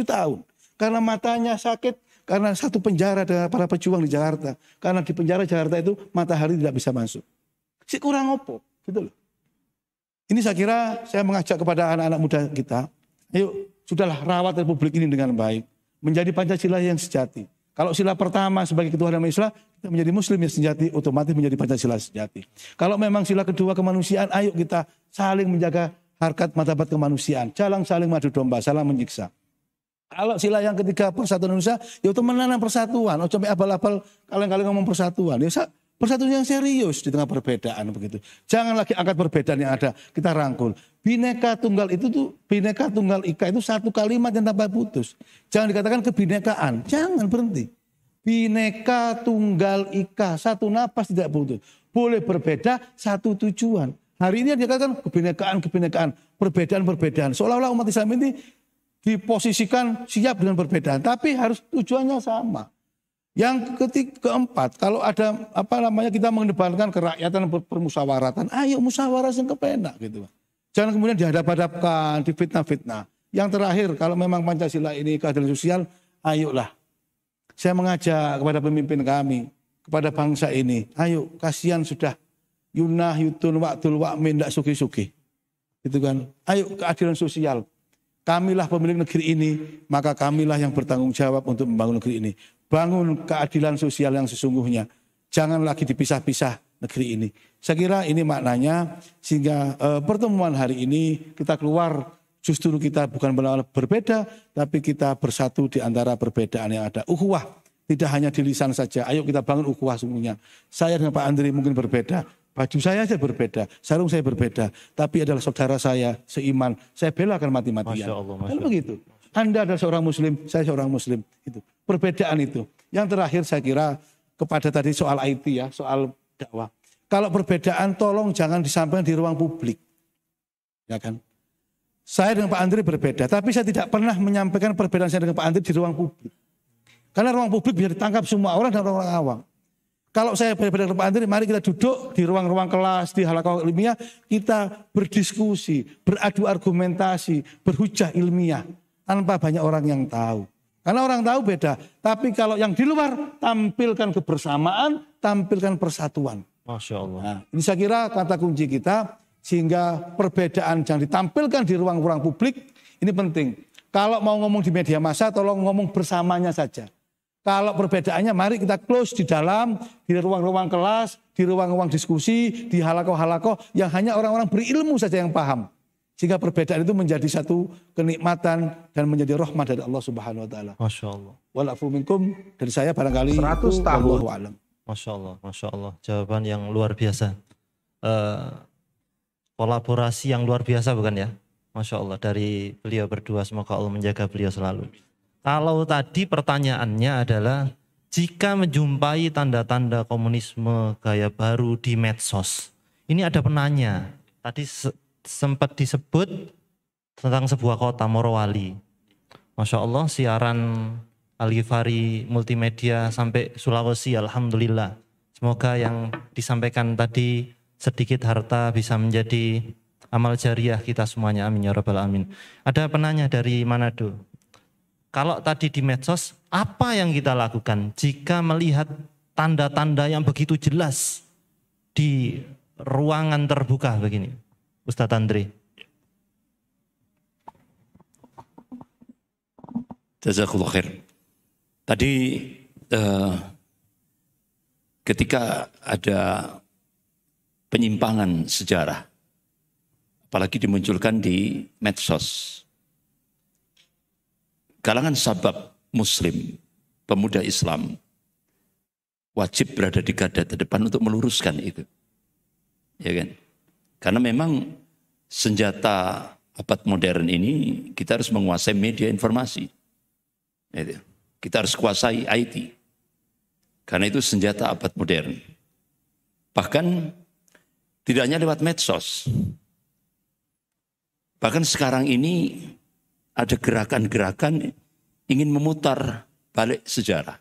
tahun. Karena matanya sakit, karena satu penjara dengan para pejuang di Jakarta. Karena di penjara Jakarta itu matahari tidak bisa masuk. Si kurang opo, gitu loh. Ini saya kira saya mengajak kepada anak-anak muda kita. Ayo sudahlah rawat Republik ini dengan baik. Menjadi Pancasila yang sejati. Kalau sila pertama sebagai ketuhanan Islam, kita menjadi Muslim yang sejati, otomatis menjadi Pancasila sejati. Kalau memang sila kedua kemanusiaan, ayo kita saling menjaga harkat martabat kemanusiaan. Jangan saling madu domba, saling menyiksa. Kalau sila yang ketiga persatuan Indonesia, yaitu menanam persatuan. Oh sampai abal-abal kalian ngomong persatuan. Ya Persatuan yang serius di tengah perbedaan begitu. Jangan lagi angkat perbedaan yang ada, kita rangkul. Bineka Tunggal itu tuh, Bineka Tunggal Ika itu satu kalimat yang tanpa putus. Jangan dikatakan kebinekaan, jangan berhenti. Bineka Tunggal Ika, satu napas tidak putus. Boleh berbeda, satu tujuan. Hari ini dikatakan kebinekaan, perbedaan. Seolah-olah umat Islam ini diposisikan siap dengan perbedaan, tapi harus tujuannya sama. Yang keempat, kalau ada kita mengedepankan kerakyatan permusyawaratan, ayo musyawarah yang kepenak gitu. Jangan kemudian dihadap-hadapkan, difitnah-fitnah. Yang terakhir, kalau memang Pancasila ini keadilan sosial, ayolah. Saya mengajak kepada pemimpin kami, kepada bangsa ini, ayo kasihan sudah yunah yutun waktul wakmin tidak suki-suki. Gitu kan. Ayo keadilan sosial. Kamilah pemilik negeri ini, maka kamilah yang bertanggung jawab untuk membangun negeri ini. Bangun keadilan sosial yang sesungguhnya. Jangan lagi dipisah-pisah negeri ini. Saya kira ini maknanya sehingga pertemuan hari ini kita keluar justru kita bukan berbeda, tapi kita bersatu di antara perbedaan yang ada. Ukhuwah, tidak hanya di lisan saja. Ayo kita bangun ukhuwah sungguhnya. Saya dengan Pak Andri mungkin berbeda. Baju saya berbeda, sarung saya berbeda, tapi adalah saudara saya seiman. Saya belakan mati-matian. Kan begitu. Anda adalah seorang Muslim, saya seorang Muslim. Itu perbedaan itu. Yang terakhir saya kira kepada tadi soal IT ya, soal dakwah. Kalau perbedaan tolong jangan disampaikan di ruang publik, ya kan? Saya dengan Pak Andri berbeda, tapi saya tidak pernah menyampaikan perbedaan saya dengan Pak Andri di ruang publik. Karena ruang publik bisa ditangkap semua orang dan orang awam. Kalau saya berbeda dengan Pak Andri, mari kita duduk di ruang-ruang kelas, di halaqah ilmiah, kita berdiskusi, beradu argumentasi, berhujah ilmiah, tanpa banyak orang yang tahu. Karena orang tahu beda, tapi kalau yang di luar, tampilkan kebersamaan, tampilkan persatuan. Masya Allah. Nah, ini saya kira kata kunci kita, sehingga perbedaan jangan ditampilkan di ruang-ruang publik, ini penting. Kalau mau ngomong di media massa, tolong ngomong bersamanya saja. Kalau perbedaannya mari kita close di dalam, di ruang-ruang kelas, di ruang-ruang diskusi, di halaqah-halaqah yang hanya orang-orang berilmu saja yang paham. Sehingga perbedaan itu menjadi satu kenikmatan dan menjadi rahmat dari Allah Subhanahu wa taala. Masya Allah. Walafu minkum, dari saya barangkali 100 tahun. wallahu a'lam. Masya Allah. Jawaban yang luar biasa. Kolaborasi yang luar biasa bukan ya? Masya Allah dari beliau berdua, semoga Allah menjaga beliau selalu. Kalau tadi pertanyaannya adalah jika menjumpai tanda-tanda komunisme gaya baru di medsos, ini ada penanya. Tadi sempat disebut tentang sebuah kota Morowali. Masya Allah siaran Al-Ghifari multimedia sampai Sulawesi, alhamdulillah. Semoga yang disampaikan tadi sedikit harta bisa menjadi amal jariah kita semuanya, amin ya rabbal alamin. Ada penanya dari Manado. Kalau tadi di medsos, apa yang kita lakukan jika melihat tanda-tanda yang begitu jelas di ruangan terbuka begini? Ustadz Andri. Jazakallah khair. Tadi ketika ada penyimpangan sejarah, apalagi dimunculkan di medsos, kalangan sabab muslim, pemuda Islam, wajib berada di garda terdepan untuk meluruskan itu. Ya kan? Karena memang senjata abad modern ini kita harus menguasai media informasi. Kita harus kuasai IT. Karena itu senjata abad modern. Bahkan tidak hanya lewat medsos. Bahkan sekarang ini ada gerakan-gerakan ingin memutar balik sejarah.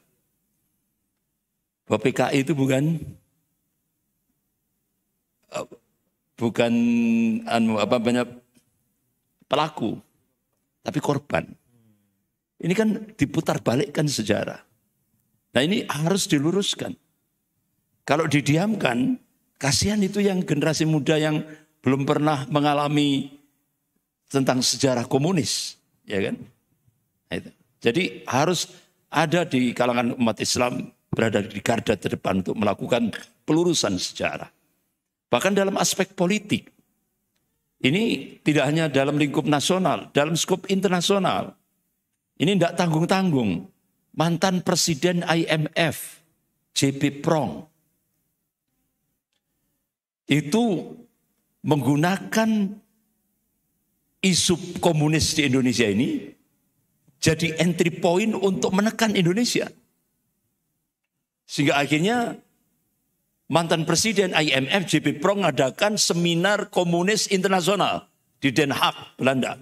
Bahwa PKI itu bukan banyak pelaku, tapi korban. Ini kan diputar balikkan sejarah. Nah ini harus diluruskan. Kalau didiamkan, kasihan itu yang generasi muda yang belum pernah mengalami tentang sejarah komunis, ya kan? Itu. Jadi harus ada di kalangan umat Islam berada di garda terdepan untuk melakukan pelurusan sejarah. Bahkan dalam aspek politik, ini tidak hanya dalam lingkup nasional, dalam skop internasional. Ini tidak tanggung-tanggung. Mantan Presiden IMF, JP Prong, itu menggunakan isu komunis di Indonesia ini jadi entry point untuk menekan Indonesia. Sehingga akhirnya mantan presiden IMF JP Pronk mengadakan seminar komunis internasional di Den Haag, Belanda.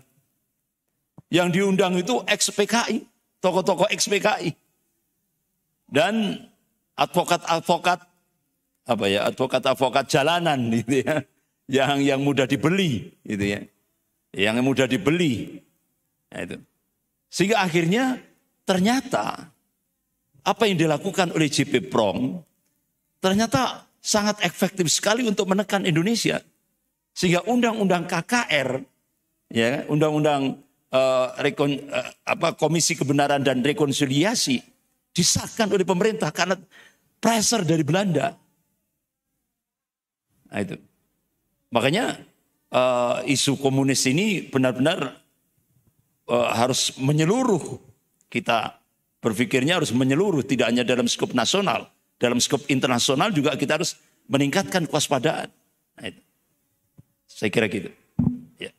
Yang diundang itu ex-PKI, tokoh-tokoh ex-PKI. Dan advokat-advokat advokat jalanan gitu ya. Yang mudah dibeli gitu ya. Yang mudah dibeli. Nah, itu. Sehingga akhirnya ternyata apa yang dilakukan oleh JP Pronk ternyata sangat efektif sekali untuk menekan Indonesia. Sehingga undang-undang KKR, ya, undang-undang Komisi Kebenaran dan Rekonsiliasi disahkan oleh pemerintah karena pressure dari Belanda. Nah, itu. Makanya isu komunis ini benar-benar harus menyeluruh. Kita berpikirnya harus menyeluruh, tidak hanya dalam skop nasional. Dalam skop internasional juga kita harus meningkatkan kewaspadaan. Nah, itu. Saya kira gitu. Ya.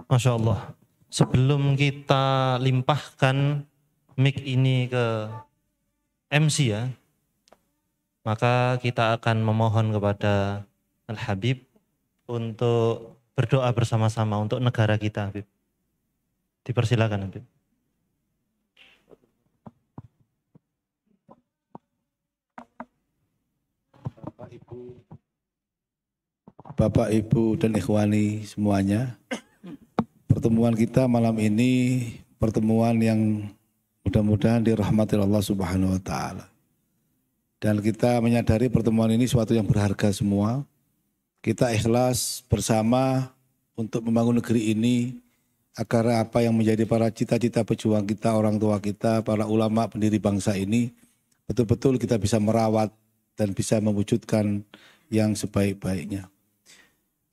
Masya Allah. Sebelum kita limpahkan mic ini ke MC ya, maka kita akan memohon kepada Al-Habib untuk berdoa bersama-sama untuk negara kita, Habib. Dipersilakan, Habib. Bapak, Ibu, dan ikhwani semuanya, pertemuan kita malam ini pertemuan yang mudah-mudahan dirahmati Allah Subhanahu wa Ta'ala. Dan kita menyadari pertemuan ini suatu yang berharga semua. Kita ikhlas bersama untuk membangun negeri ini agar apa yang menjadi para cita-cita pejuang kita, orang tua kita, para ulama pendiri bangsa ini betul-betul kita bisa merawat dan bisa mewujudkan yang sebaik-baiknya.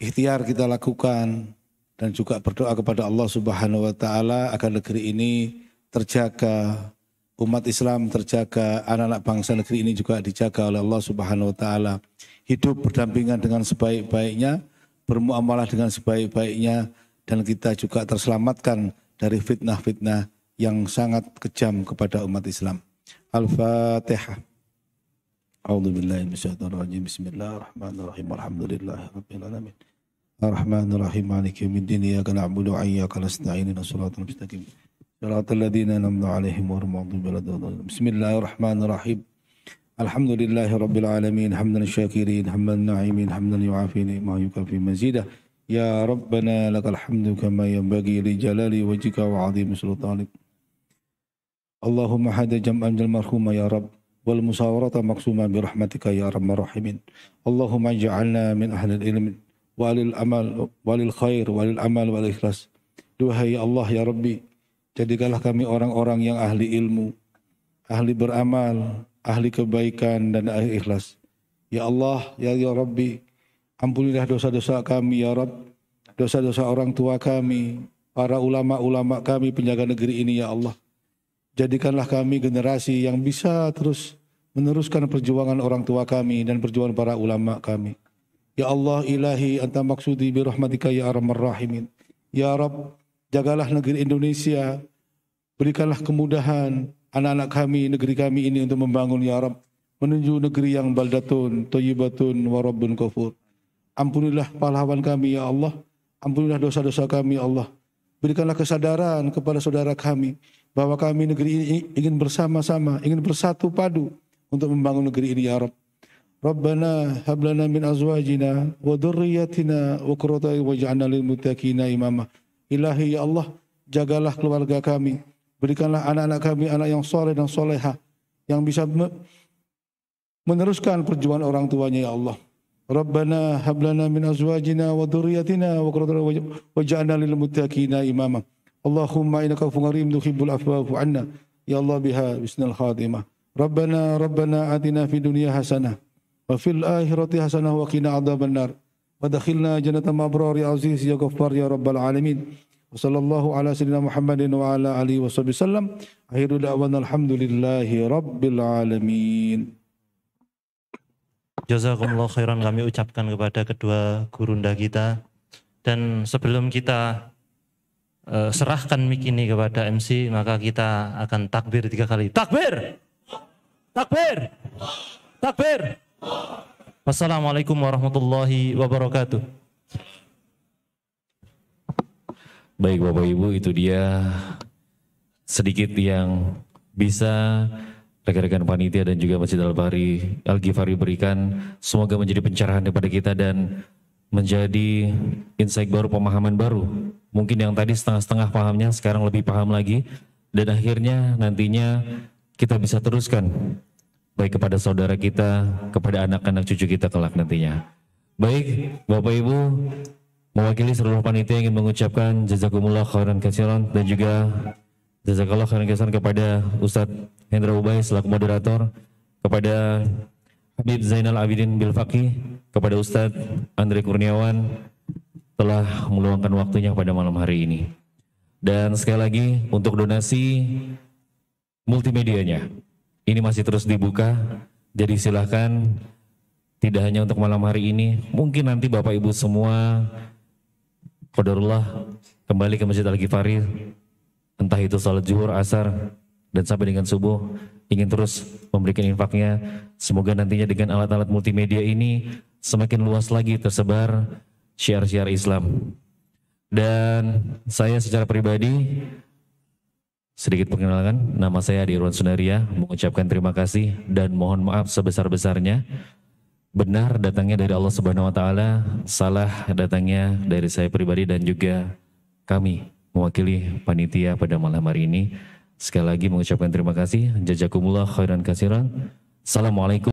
Ikhtiar kita lakukan dan juga berdoa kepada Allah Subhanahu wa Ta'ala agar negeri ini terjaga, umat Islam terjaga, anak-anak bangsa negeri ini juga dijaga oleh Allah Subhanahu wa Ta'ala. Hidup berdampingan dengan sebaik-baiknya, bermuamalah dengan sebaik-baiknya, dan kita juga terselamatkan dari fitnah-fitnah yang sangat kejam kepada umat Islam. Al-Fatihah. A'udzubillahi minasyaitonirrajim. Bismillahirrahmanirrahim. Alhamdulillahirabbil alamin. Ar-Rahmanir-Rahim. Maliki yaumiddin. Iyyaka na'budu wa iyyaka nasta'in. Ihdinas siratal mustaqim. Shiratal ladzina an'amta 'alaihim ghairil maghdubi 'alaihim. Bismillahirrahmanirrahim. Alhamdulillahirabbil alamin. Hamdan syakirin, hamdan na'imin, hamdan yu'afi ma yukafi mazidah. Ya Rabbana lakal hamdu kama yanbaghi li jalali wajhika wa 'azimi sultanik. Allahumma hada jam'an jal marhuma ya Rabb. Wal musawarata maksuma birahmatika ya Arhamar Rahimin. Allahumma ja'alna min ahlil ilmi walil amal walil khair walil amal wal ikhlas. Duhai Allah ya Rabbi, jadikanlah kami orang-orang yang ahli ilmu, ahli beramal, ahli kebaikan dan ahli ikhlas. Ya Allah, ya Rabbi, ampunilah dosa-dosa kami ya Rabb, dosa-dosa orang tua kami, para ulama-ulama kami penjaga negeri ini ya Allah. Jadikanlah kami generasi yang bisa terus meneruskan perjuangan orang tua kami dan perjuangan para ulama kami. Ya Allah ilahi anta maksudi birahmatika ya arhamar rahimin. Ya Rabb, jagalah negeri Indonesia. Berikanlah kemudahan anak-anak kami, negeri kami ini untuk membangun ya Rabb. Menuju negeri yang baldatun, thayyibatun, wa rabbun ghafur. Ampunilah pahlawan kami ya Allah. Ampunilah dosa-dosa kami ya Allah. Berikanlah kesadaran kepada saudara kami bahwa kami negeri ini ingin bersama-sama, ingin bersatu padu untuk membangun negeri ini ya Rabb. Rabbana hablana min azwajina wa dhurriyyatina wa qurrata a'yun waj'alna lil muttaqina imama. Ilahi ya Allah, jagalah keluarga kami. Berikanlah anak-anak kami anak yang soleh dan solehah, yang bisa meneruskan perjuangan orang tuanya ya Allah. Rabbana hablana min azwajina wa dhurriyyatina wa qurrata a'yun waj'alna lil muttaqina imama. Allahumma innaka afuwwun karim tuhibbul afwa fa'fu 'anna ya Allah biha bisnal khatimah. Rabbana atina fid dunya hasanah wa fil akhirati hasanah wa qina adzabannar wa adkhilna jannatal mabrar ya aziz ya ghaffar ya rabbal alamin. Wa sallallahu ala sayyidina Muhammadin wa ala alihi wasallam. Akhiru da'wana alhamdulillahi rabbil alamin. Jazakumullah khairan kami ucapkan kepada kedua gurunda kita. Dan sebelum kita serahkan mic ini kepada MC, maka kita akan takbir 3 kali. Takbir! Takbir! Takbir! Wassalamualaikum warahmatullahi wabarakatuh. Baik Bapak Ibu, itu dia sedikit yang bisa rekan-rekan panitia dan juga Masjid Al-Ghifari berikan. Semoga menjadi pencerahan kepada kita dan menjadi insight baru, pemahaman baru. Mungkin yang tadi setengah-setengah pahamnya, sekarang lebih paham lagi. Dan akhirnya nantinya kita bisa teruskan, baik kepada saudara kita, kepada anak-anak cucu kita kelak nantinya. Baik Bapak Ibu, mewakili seluruh panitia ingin mengucapkan jazakumullah khairan katsiran dan juga jazakallah khairan katsiran kepada Ustadz Hendra Ubay selaku moderator, kepada Habib Zainal Abidin Bilfaqih, kepada Ustadz Andre Kurniawan telah meluangkan waktunya pada malam hari ini. Dan sekali lagi untuk donasi multimedianya ini masih terus dibuka, jadi silahkan, tidak hanya untuk malam hari ini, mungkin nanti Bapak Ibu semua qadarullah kembali ke Masjid Al-Ghifari, entah itu salat zuhur, asar, dan sampai dengan subuh, ingin terus memberikan infaknya. Semoga nantinya dengan alat-alat multimedia ini semakin luas lagi tersebar syiar-syiar Islam. Dan saya secara pribadi sedikit perkenalkan, nama saya Adi Irwan Sunaria, mengucapkan terima kasih dan mohon maaf sebesar-besarnya. Benar datangnya dari Allah Subhanahu wa taala, salah datangnya dari saya pribadi dan juga kami mewakili panitia pada malam hari ini. Sekali lagi mengucapkan terima kasih. Jazakumullah khairan katsiran. Assalamualaikum.